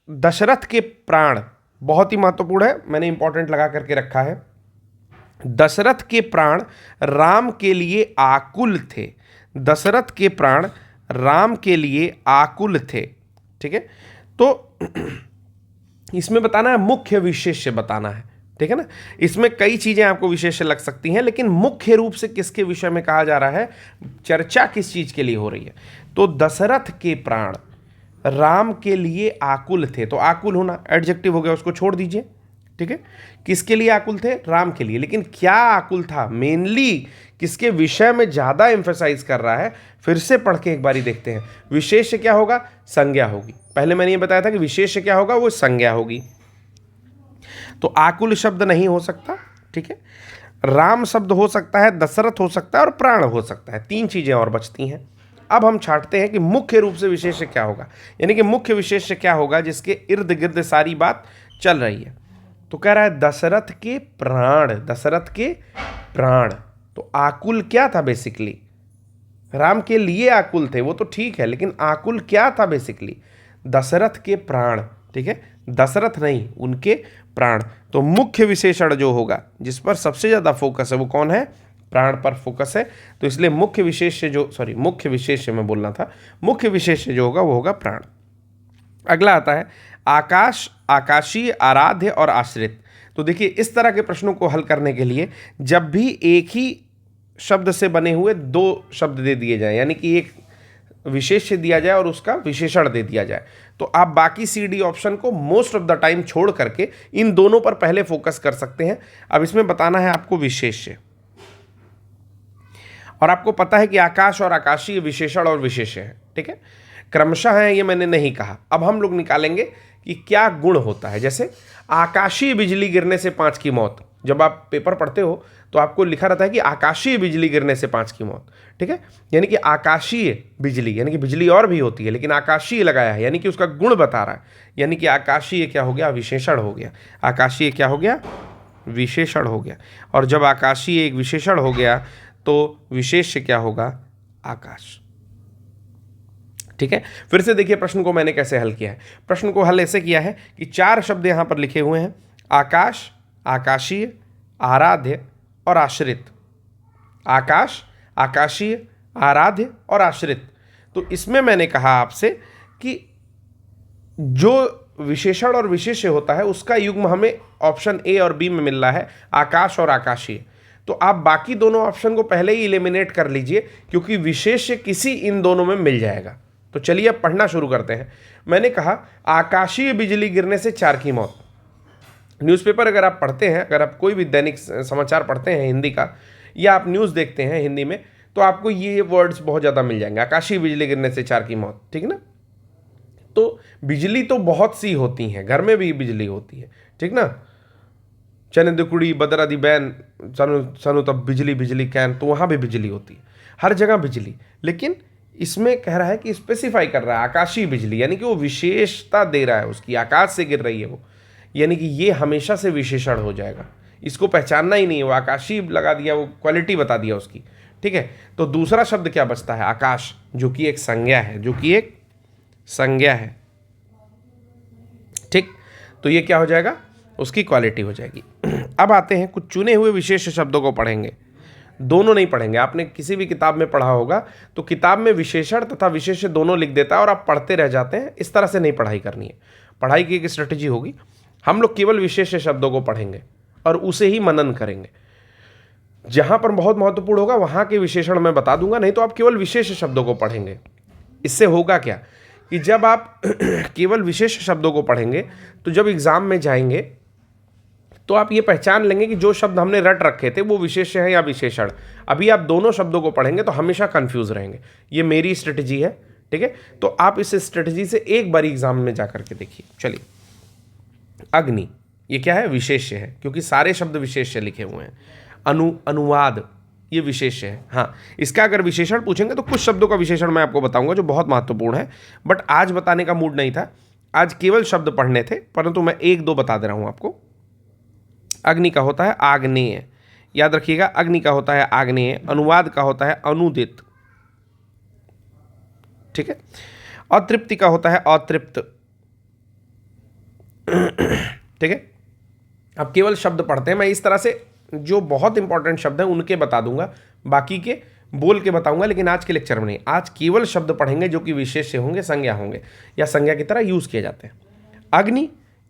Speaker 1: दशरथ के प्राण, बहुत ही महत्वपूर्ण है, मैंने इंपॉर्टेंट लगा करके रखा है। दशरथ के प्राण राम के लिए आकुल थे। दशरथ के प्राण राम के लिए आकुल थे, ठीक है। तो इसमें बताना है, मुख्य विशेष्य बताना है, ठीक है ना। इसमें कई चीजें आपको विशेष्य लग सकती हैं, लेकिन मुख्य रूप से किसके विषय में कहा जा रहा है, चर्चा किस चीज के लिए हो रही है। तो दशरथ के प्राण राम के लिए आकुल थे, तो आकुल होना एडजेक्टिव हो गया, उसको छोड़ दीजिए, ठीक है। किसके लिए आकुल थे, राम के लिए। लेकिन क्या आकुल था, मेनली किसके विषय में ज्यादा एम्फेसाइज कर रहा है, फिर से पढ़ के एक बारी देखते हैं। विशेष्य क्या होगा, संज्ञा होगी। पहले मैंने ये बताया था कि विशेष्य क्या होगा, वो संज्ञा होगी। तो आकुल शब्द नहीं हो सकता, ठीक है। राम शब्द हो सकता है, दशरथ हो सकता है, और प्राण हो सकता है। तीन चीजें और बचती हैं। अब हम छांटते हैं कि मुख्य रूप से विशेष्य क्या होगा, यानी कि मुख्य विशेष्य क्या होगा जिसके इर्द गिर्द सारी बात चल रही है। तो कह रहा है दशरथ के प्राण, दशरथ के प्राण। तो आकुल क्या था बेसिकली, राम के लिए आकुल थे, वो तो ठीक है, लेकिन आकुल क्या था बेसिकली, दशरथ के प्राण, ठीक है, दशरथ नहीं, उनके प्राण। तो मुख्य विशेषण जो होगा, जिस पर सबसे ज्यादा फोकस है, वो कौन है, प्राण पर फोकस है। तो इसलिए मुख्य विशेष्य जो, सॉरी मुख्य विशेष्य में बोलना था, मुख्य विशेष्य जो होगा वो होगा प्राण। अगला आता है आकाश, आकाशीय, आराध्य और आश्रित। तो देखिए, इस तरह के प्रश्नों को हल करने के लिए जब भी एक ही शब्द से बने हुए दो शब्द दे दिए जाए, यानी कि एक विशेष्य दिया जाए और उसका विशेषण दे दिया जाए, तो आप बाकी सी डी ऑप्शन को मोस्ट ऑफ द टाइम छोड़ करके इन दोनों पर पहले फोकस कर सकते हैं। अब इसमें बताना है आपको विशेष्य, और आपको पता है कि आकाश और आकाशीय विशेषण और विशेष्य है, ठीक है, क्रमशः है, ये मैंने नहीं कहा। अब हम लोग निकालेंगे कि क्या गुण होता है। जैसे आकाशीय बिजली गिरने से 5 की मौत, जब आप पेपर पढ़ते हो तो आपको लिखा रहता है कि आकाशीय बिजली गिरने से 5 की मौत, ठीक है, यानी कि आकाशीय बिजली, यानी कि बिजली और भी होती है, लेकिन आकाशीय लगाया है, यानी कि उसका गुण बता रहा है। यानी कि आकाशीय क्या हो गया, विशेषण हो गया। आकाशीय क्या हो गया, विशेषण हो गया। और जब आकाशीय एक विशेषण हो गया तो विशेष्य क्या होगा, आकाश, ठीक है। फिर से देखिए प्रश्न को मैंने कैसे हल किया है। प्रश्न को हल ऐसे किया है कि 4 शब्द यहां पर लिखे हुए हैं, आकाश, आकाशीय, आराध्य और आश्रित। आकाश, आकाशीय, आराध्य और आश्रित। तो इसमें मैंने कहा आपसे कि जो विशेषण और विशेष्य होता है उसका युग्म हमें ऑप्शन ए और बी में मिल रहा है, आकाश और आकाशीय। तो आप बाकी दोनों ऑप्शन को पहले ही एलिमिनेट कर लीजिए, क्योंकि विशेष्य किसी इन दोनों में मिल जाएगा। तो चलिए अब पढ़ना शुरू करते हैं। मैंने कहा आकाशीय बिजली गिरने से 4 की मौत। न्यूज़पेपर अगर आप पढ़ते हैं, अगर आप कोई भी दैनिक समाचार पढ़ते हैं हिंदी का, या आप न्यूज़ देखते हैं हिंदी में, तो आपको ये वर्ड्स बहुत ज़्यादा मिल जाएंगे, आकाशीय बिजली गिरने से 4 की मौत, ठीक है ना। तो बिजली तो बहुत सी होती हैं, घर में भी बिजली होती है, ठीक ना, चने दी कुड़ी बदरा दी बैन सनु सनु तब बिजली बिजली कैन, तो वहाँ भी बिजली होती है, हर जगह बिजली। लेकिन इसमें कह रहा है कि स्पेसिफाई कर रहा है आकाशीय बिजली, यानी कि वो विशेषता दे रहा है उसकी, आकाश से गिर रही है वो, यानी कि ये हमेशा से विशेषण हो जाएगा, इसको पहचानना ही नहीं है, वो आकाशीय लगा दिया, वो क्वालिटी बता दिया उसकी, ठीक है। तो दूसरा शब्द क्या बचता है, आकाश, जो कि एक संज्ञा है, जो कि एक संज्ञा है, ठीक। तो ये क्या हो जाएगा, उसकी क्वालिटी हो जाएगी। अब आते हैं कुछ चुने हुए विशेष शब्दों को पढ़ेंगे, दोनों नहीं पढ़ेंगे। आपने किसी भी किताब में पढ़ा होगा तो किताब में विशेषण तथा विशेष्य दोनों लिख देता है और आप पढ़ते रह जाते हैं। इस तरह से नहीं पढ़ाई करनी है। पढ़ाई की एक स्ट्रेटजी होगी, हम लोग केवल विशेष्य शब्दों को पढ़ेंगे और उसे ही मनन करेंगे। जहां पर बहुत महत्वपूर्ण होगा वहां के विशेषण मैं बता दूंगा, नहीं तो आप केवल विशेष शब्दों को पढ़ेंगे। इससे होगा क्या कि जब आप केवल विशेष शब्दों को पढ़ेंगे तो जब एग्जाम में जाएंगे तो आप ये पहचान लेंगे कि जो शब्द हमने रट रखे थे वो विशेष्य है या विशेषण। अभी आप दोनों शब्दों को पढ़ेंगे तो हमेशा कंफ्यूज रहेंगे। ये मेरी स्ट्रेटजी है, ठीक है। तो आप इस स्ट्रेटजी से एक बार एग्जाम में जाकर के देखिए। चलिए, अग्नि ये क्या है? विशेष्य है, क्योंकि सारे शब्द विशेष्य लिखे हुए हैं। अनुवाद ये विशेष्य है। हाँ, इसका अगर विशेषण पूछेंगे तो कुछ शब्दों का विशेषण मैं आपको बताऊंगा जो बहुत महत्वपूर्ण है, बट आज बताने का मूड नहीं था। आज केवल शब्द पढ़ने थे, परंतु मैं एक दो बता दे रहा हूं आपको। अग्नि का होता है आग्नेय, याद रखिएगा। अग्नि का होता है आग्नेय। अनुवाद का होता है अनुदित, ठीक है। अतृप्ति का होता है अतृप्त, ठीक है। अब केवल शब्द पढ़ते हैं। मैं इस तरह से जो बहुत इंपॉर्टेंट शब्द हैं उनके बता दूंगा, बाकी के बोल के बताऊंगा, लेकिन आज के लेक्चर में नहीं। आज केवल शब्द पढ़ेंगे जो कि विशेष्य होंगे, संज्ञा होंगे या संज्ञा की तरह यूज किए जाते हैं। अग्नि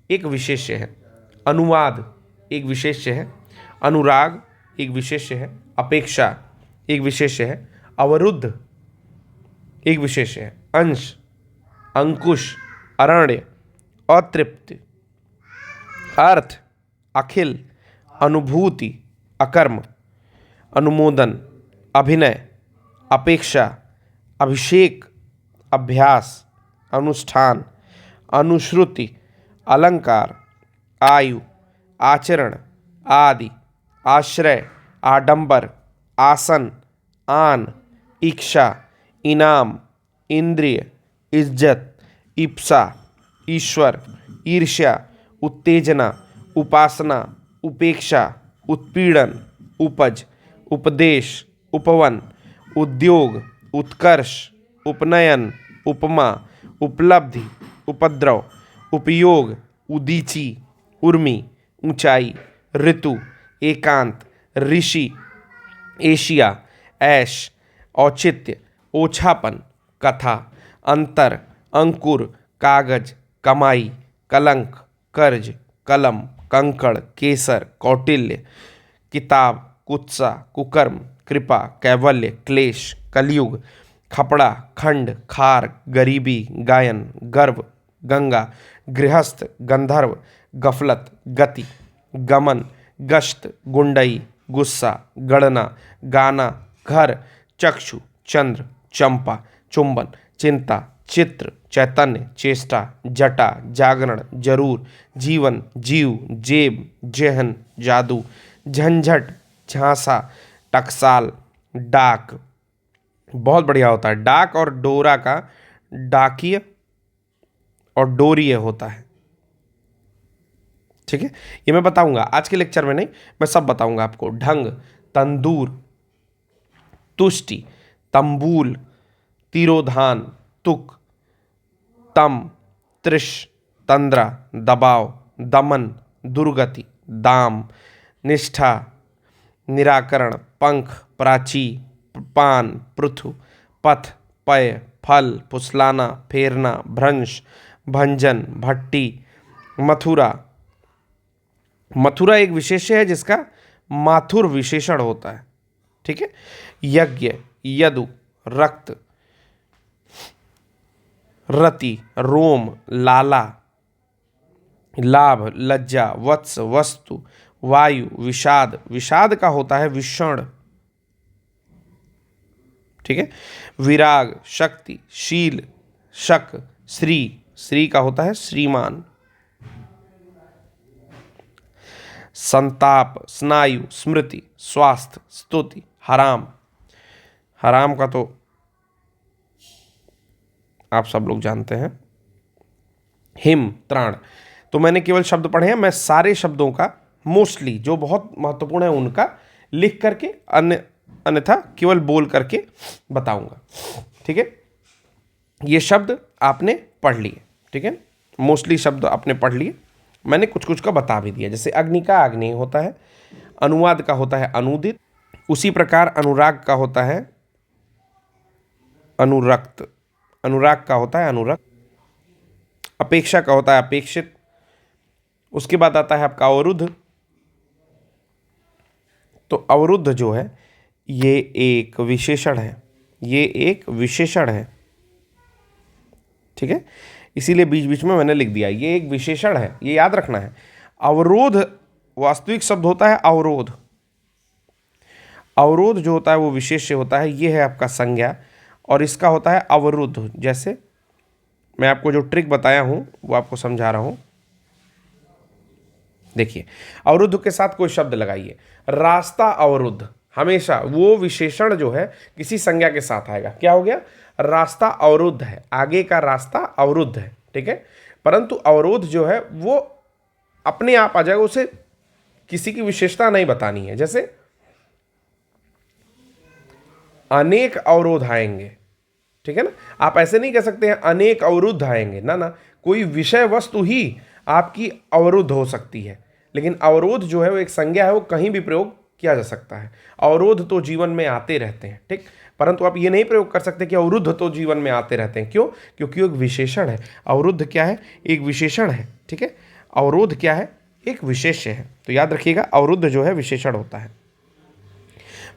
Speaker 1: एक विशेष्य है, अनुवाद एक विशेष्य है, अनुराग एक विशेष्य है, अपेक्षा एक विशेष्य है, अवरुद्ध एक विशेष्य है, अंश, अंकुश, अरण्य, अतृप्त, अर्थ, अखिल, अनुभूति, अकर्म, अनुमोदन, अभिनय, अपेक्षा, अभिषेक, अभ्यास, अनुष्ठान, अनुश्रुति, अलंकार, आयु, आचरण, आदि, आश्रय, आडंबर, आसन, आन, इच्छा, इनाम, इंद्रिय, इज्जत, इप्सा, ईश्वर, ईर्ष्या, उत्तेजना, उपासना, उपेक्षा, उत्पीड़न, उपज, उपदेश, उपवन, उद्योग, उत्कर्ष, उपनयन, उपमा, उपलब्धि, उपद्रव, उपयोग, उदीची, उर्मी, ऊंचाई, ऋतु, एकांत, ऋषि, एशिया, ऐश, औचित्य, ओछापन, कथा, अंतर, अंकुर, कागज, कमाई, कलंक, कर्ज, कलम, कंकड़, केसर, कौटिल्य, किताब, कुत्सा, कुकर्म, कृपा, कैवल्य, क्लेश, कलयुग, खपड़ा, खंड, खार, गरीबी, गायन, गर्व, गंगा, गृहस्थ, गंधर्व, गफलत, गति, गमन, गश्त, गुंडई, गुस्सा, गणना, गाना, घर, चक्षु, चंद्र, चंपा, चुंबन, चिंता, चित्र, चैतन्य, चेष्टा, जटा, जागरण, जरूर, जीवन, जीव, जेब, जेहन, जादू, झंझट, झांसा, टकसाल, डाक। बहुत बढ़िया होता है। डाक और डोरा का डाकिय और डोरिय होता है, ठीक है। ये मैं बताऊंगा आज के लेक्चर में नहीं, मैं सब बताऊंगा आपको। ढंग, तंदूर, तुष्टि, तंबूल, तिरोधान, तुक, तम, त्रिश, तंद्रा, दबाव, दमन, दुर्गति, दाम, निष्ठा, निराकरण, पंख, प्राची, पान, पृथु, पथ, पय, फल, फुसलाना, फेरना, भ्रंश, भंजन, भट्टी, मथुरा। मथुरा एक विशेष्य है जिसका माथुर विशेषण होता है, ठीक है। यज्ञ, यदु, रक्त, रति, रोम, लाला, लाभ, लज्जा, वत्स, वस्तु, वायु, विषाद। विषाद का होता है विषण, ठीक है। विराग, शक्ति, शील, शक, श्री। श्री का होता है श्रीमान। संताप, स्नायु, स्मृति, स्वास्थ्य, स्तुति, हराम। हराम का तो आप सब लोग जानते हैं। हिम, त्राण। तो मैंने केवल शब्द पढ़े हैं, मैं सारे शब्दों का मोस्टली जो बहुत महत्वपूर्ण है उनका लिख करके अन्यथा केवल बोल करके बताऊंगा, ठीक है। ये शब्द आपने पढ़ लिए, ठीक है। मोस्टली शब्द आपने पढ़ लिए, मैंने कुछ कुछ का बता भी दिया। जैसे अग्नि का आग्नेय होता है, अनुवाद का होता है अनुदित, उसी प्रकार अनुराग का होता है अनुरक्त, अनुराग का होता है अनुरक्त, अपेक्षा का होता है अपेक्षित। उसके बाद आता है आपका अवरुद्ध। तो अवरुद्ध जो है ये एक विशेषण है, ये एक विशेषण है, ठीक है। इसीलिए बीच बीच में मैंने लिख दिया ये एक विशेषण है, ये याद रखना है। अवरोध वास्तविक शब्द होता है अवरोध। अवरोध जो होता है वो विशेष्य होता है, ये है आपका संज्ञा, और इसका होता है अवरुद्ध। जैसे मैं आपको जो ट्रिक बताया हूं वो आपको समझा रहा हूं। देखिए, अवरुद्ध के साथ कोई शब्द लगाइए। रास्ता अवरुद्ध, हमेशा वो विशेषण जो है किसी संज्ञा के साथ आएगा। क्या हो गया? रास्ता अवरुद्ध है, आगे का रास्ता अवरुद्ध है, ठीक है। परंतु अवरोध जो है वो अपने आप आ जाएगा, उसे किसी की विशेषता नहीं बतानी है। जैसे अनेक अवरोध आएंगे, ठीक है ना। आप ऐसे नहीं कह सकते हैं अनेक अवरुद्ध आएंगे, ना ना, कोई विषय वस्तु ही आपकी अवरुद्ध हो सकती है। लेकिन अवरोध जो है वो एक संज्ञा है, वो कहीं भी प्रयोग किया जा सकता है। अवरोध तो जीवन में आते रहते हैं, ठीक, परंतु आप ये नहीं प्रयोग कर सकते कि अवरुद्ध तो जीवन में आते रहते हैं। क्यों? क्योंकि एक विशेषण है। अवरुद्ध क्या है? एक विशेषण है, ठीक है। अवरोध क्या है? एक विशेष्य है। तो याद रखिएगा, अवरुद्ध जो है विशेषण होता है।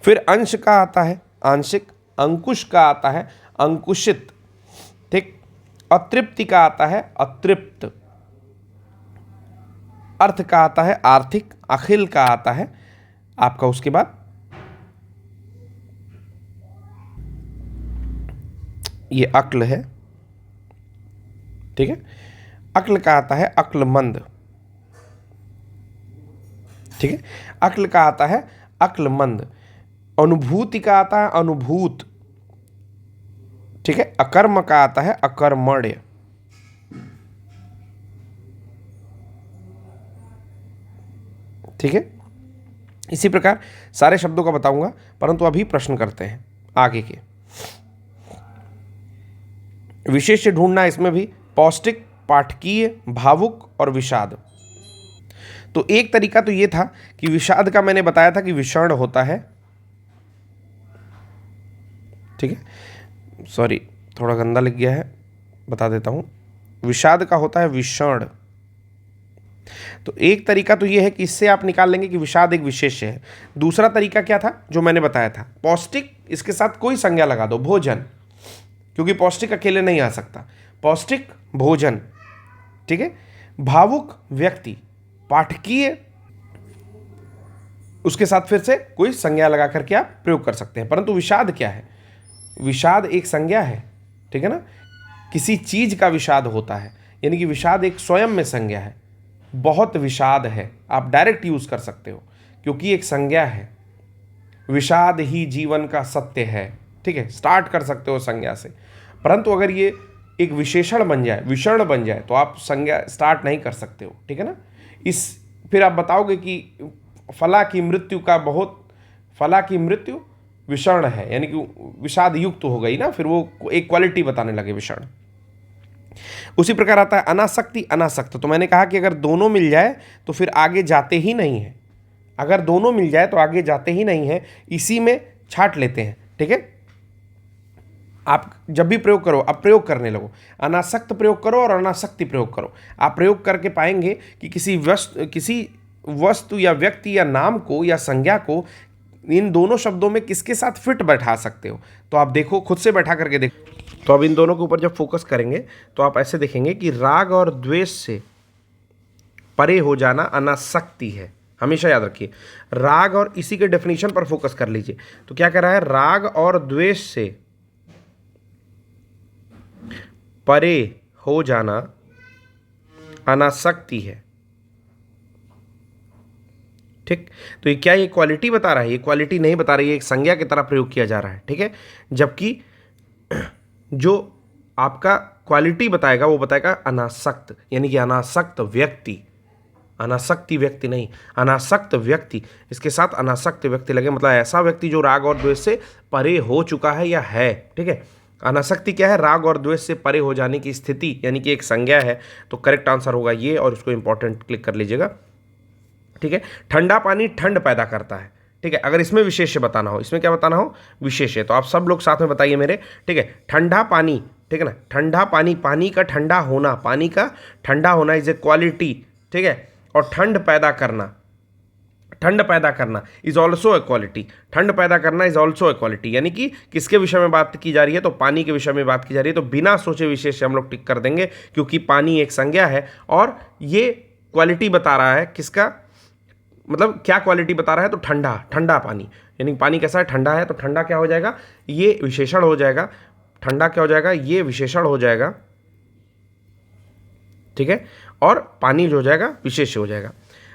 Speaker 1: फिर अंश का आता है आंशिक, अंकुश का आता है अंकुशित, ठीक। अतृप्ति का आता है अतृप्त, अर्थ का आता है आर्थिक, अखिल का आता है आपका उसके बाद ये अक्ल है, ठीक है। अक्ल का आता है अक्लमंद, ठीक है। अक्ल का आता है अक्लमंद। अनुभूति का आता है अनुभूत, ठीक है। अकर्म का आता है अकर्मण्य, ठीक है। इसी प्रकार सारे शब्दों का बताऊंगा, परंतु अभी प्रश्न करते हैं आगे के। विशेष्य ढूंढना, इसमें भी पौष्टिक, पाठकीय, भावुक और विषाद। तो एक तरीका तो ये था कि विषाद का मैंने बताया था कि विषण होता है, ठीक है। सॉरी, थोड़ा गंदा लिख गया है, बता देता हूं। विषाद का होता है विषण। तो एक तरीका तो ये है कि इससे आप निकाल लेंगे कि विषाद एक विशेष्य है। दूसरा तरीका क्या था जो मैंने बताया था? पौष्टिक, इसके साथ कोई संज्ञा लगा दो, भोजन, क्योंकि पौष्टिक अकेले नहीं आ सकता। पौष्टिक भोजन, ठीक है। भावुक व्यक्ति, पाठकीय, उसके साथ फिर से कोई संज्ञा लगा करके आप प्रयोग कर सकते हैं। परंतु विषाद क्या है? विषाद एक संज्ञा है, ठीक है ना। किसी चीज का विषाद होता है, यानी कि विषाद एक स्वयं में संज्ञा है। बहुत विषाद है, आप डायरेक्ट यूज कर सकते हो क्योंकि एक संज्ञा है। विषाद ही जीवन का सत्य है, ठीक है, स्टार्ट कर सकते हो संज्ञा से। परंतु अगर ये एक विशेषण बन जाए, विषण बन जाए, तो आप संज्ञा स्टार्ट नहीं कर सकते हो, ठीक है ना। इस फिर आप बताओगे कि फला की मृत्यु का बहुत, फला की मृत्यु विषण है, यानी कि विषाद युक्त हो गई ना, फिर वो एक क्वालिटी बताने लगे विषण। उसी प्रकार आता है अनासक्ति, अनासक्त। तो मैंने कहा कि अगर दोनों मिल जाए तो फिर आगे जाते ही नहीं है। अगर दोनों मिल जाए तो आगे जाते ही नहीं है, इसी में छाट लेते हैं, ठीक है। आप जब भी प्रयोग करो, अब प्रयोग करने लगो, अनासक्त प्रयोग करो और अनासक्ति प्रयोग करो। आप प्रयोग करके पाएंगे कि किसी वस्तु या व्यक्ति या नाम को या संज्ञा को इन दोनों शब्दों में किसके साथ फिट बैठा सकते हो। तो आप देखो, खुद से बैठा करके देखो। तो अब इन दोनों के ऊपर जब फोकस करेंगे तो आप ऐसे देखेंगे कि राग और द्वेष से परे हो जाना अनासक्ति है। हमेशा याद रखिए, राग और इसी के डेफिनेशन पर फोकस कर लीजिए। तो क्या कह रहा है? राग और द्वेष से परे हो जाना अनासक्ति है, ठीक। तो ये क्या, ये क्वालिटी बता रहा है? ये क्वालिटी नहीं बता रही है, एक संज्ञा की तरह प्रयोग किया जा रहा है, ठीक है। जबकि जो आपका क्वालिटी बताएगा वो बताएगा अनासक्त, यानी कि अनासक्त व्यक्ति, अनासक्ति व्यक्ति नहीं, अनासक्त व्यक्ति। इसके साथ अनासक्त व्यक्ति लगे, मतलब ऐसा व्यक्ति जो राग और द्वेष से परे हो चुका है या है, ठीक है। अनासक्ति क्या है? राग और द्वेष से परे हो जाने की स्थिति, यानी कि एक संज्ञा है। तो करेक्ट आंसर होगा ये, और उसको इंपॉर्टेंट क्लिक कर लीजिएगा, ठीक है। ठंडा पानी ठंड पैदा करता है, ठीक है। अगर इसमें विशेष्य बताना हो, इसमें क्या बताना हो? विशेष्य। तो आप सब लोग साथ में बताइए मेरे, ठीक है। ठंडा पानी, ठीक है ना, ठंडा पानी, पानी का ठंडा होना, पानी का ठंडा होना इज ए क्वालिटी, ठीक है। और ठंड पैदा करना, ठंड पैदा करना इज ऑल्सो ए क्वालिटी, ठंड पैदा करना इज ऑल्सो ए क्वालिटी। यानी कि किसके विषय में बात की जा रही है? तो पानी के विषय में बात की जा रही है। तो बिना सोचे विशेष हम लोग टिक कर देंगे, क्योंकि पानी एक संज्ञा है और ये क्वालिटी बता रहा है किसका? मतलब क्या क्वालिटी बता रहा है, तो ठंडा, ठंडा पानी, यानी पानी कैसा है, ठंडा है, तो ठंडा क्या हो जाएगा, ये विशेषण हो जाएगा। ठंडा क्या हो जाएगा, ये विशेषण हो जाएगा, ठीक है, और पानी जो हो जाएगा विशेष्य हो जाएगा।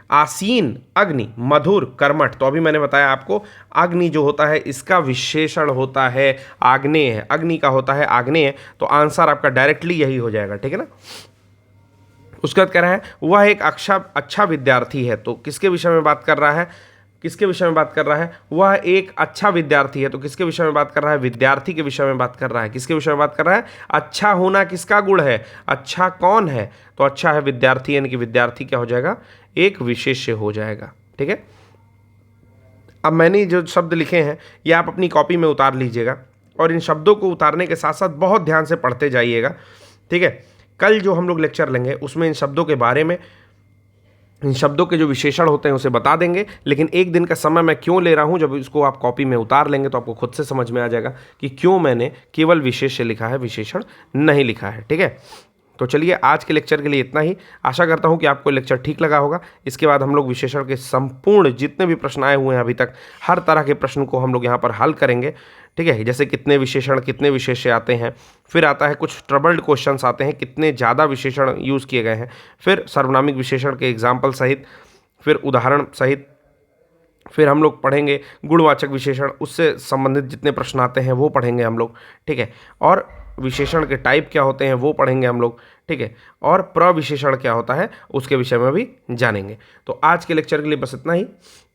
Speaker 1: आसीन, अग्नि, मधुर, कर्मठ, तो अभी मैंने बताया आपको अग्नि जो होता है इसका विशेषण होता है आग्नेय है, अग्नि का होता है आग्नेय, तो आंसर आपका डायरेक्टली यही हो जाएगा, ठीक है ना। उसके बाद कह रहा है वह एक अच्छा विद्यार्थी है, तो किसके विषय में बात कर रहा है, किसके विषय में बात कर रहा है, वह एक अच्छा विद्यार्थी है, तो किसके विषय में बात कर रहा है, विद्यार्थी के विषय में बात कर रहा है। किसके विषय में बात कर रहा है, अच्छा होना किसका गुण है, अच्छा कौन है, तो अच्छा है विद्यार्थी, यानी कि विद्यार्थी क्या हो जाएगा, एक विशेष्य हो जाएगा, ठीक है। अब मैंने जो शब्द लिखे हैं ये आप अपनी कॉपी में उतार लीजिएगा, और इन शब्दों को उतारने के साथ साथ बहुत ध्यान से पढ़ते जाइएगा, ठीक है। कल जो हम लोग लेक्चर लेंगे उसमें इन शब्दों के बारे में, इन शब्दों के जो विशेषण होते हैं उसे बता देंगे, लेकिन एक दिन का समय मैं क्यों ले रहा हूं, जब इसको आप कॉपी में उतार लेंगे तो आपको खुद से समझ में आ जाएगा कि क्यों मैंने केवल विशेष्य लिखा है, विशेषण नहीं लिखा है, ठीक है। तो चलिए आज के लेक्चर के लिए इतना ही। आशा करता हूं कि आपको लेक्चर ठीक लगा होगा। इसके बाद हम लोग विशेषण के संपूर्ण जितने भी प्रश्न आए हुए हैं अभी तक, हर तरह के प्रश्न को हम लोग यहाँ पर हल करेंगे, ठीक है। जैसे कितने विशेषण, कितने विशेष्य आते हैं, फिर आता है कुछ ट्रबल्ड क्वेश्चंस आते हैं, कितने ज़्यादा विशेषण यूज़ किए गए हैं, फिर सार्वनामिक विशेषण के एग्जाम्पल सहित, फिर उदाहरण सहित, फिर हम लोग पढ़ेंगे गुणवाचक विशेषण, उससे संबंधित जितने प्रश्न आते हैं वो पढ़ेंगे हम लोग, ठीक है। और विशेषण के टाइप क्या होते हैं वो पढ़ेंगे हम लोग, ठीक है। और प्रविशेषण क्या होता है उसके विषय में भी जानेंगे। तो आज के लेक्चर के लिए बस इतना ही।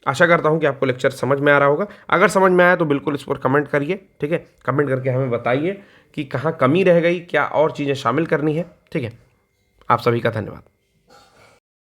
Speaker 1: आशा करता हूं कि आपको लेक्चर समझ में आ रहा होगा। अगर समझ में आया तो बिल्कुल इस पर कमेंट करिए, ठीक है। कमेंट करके हमें बताइए कि कहाँ कमी रह गई, क्या और चीज़ें शामिल करनी है, ठीक है। आप सभी का धन्यवाद।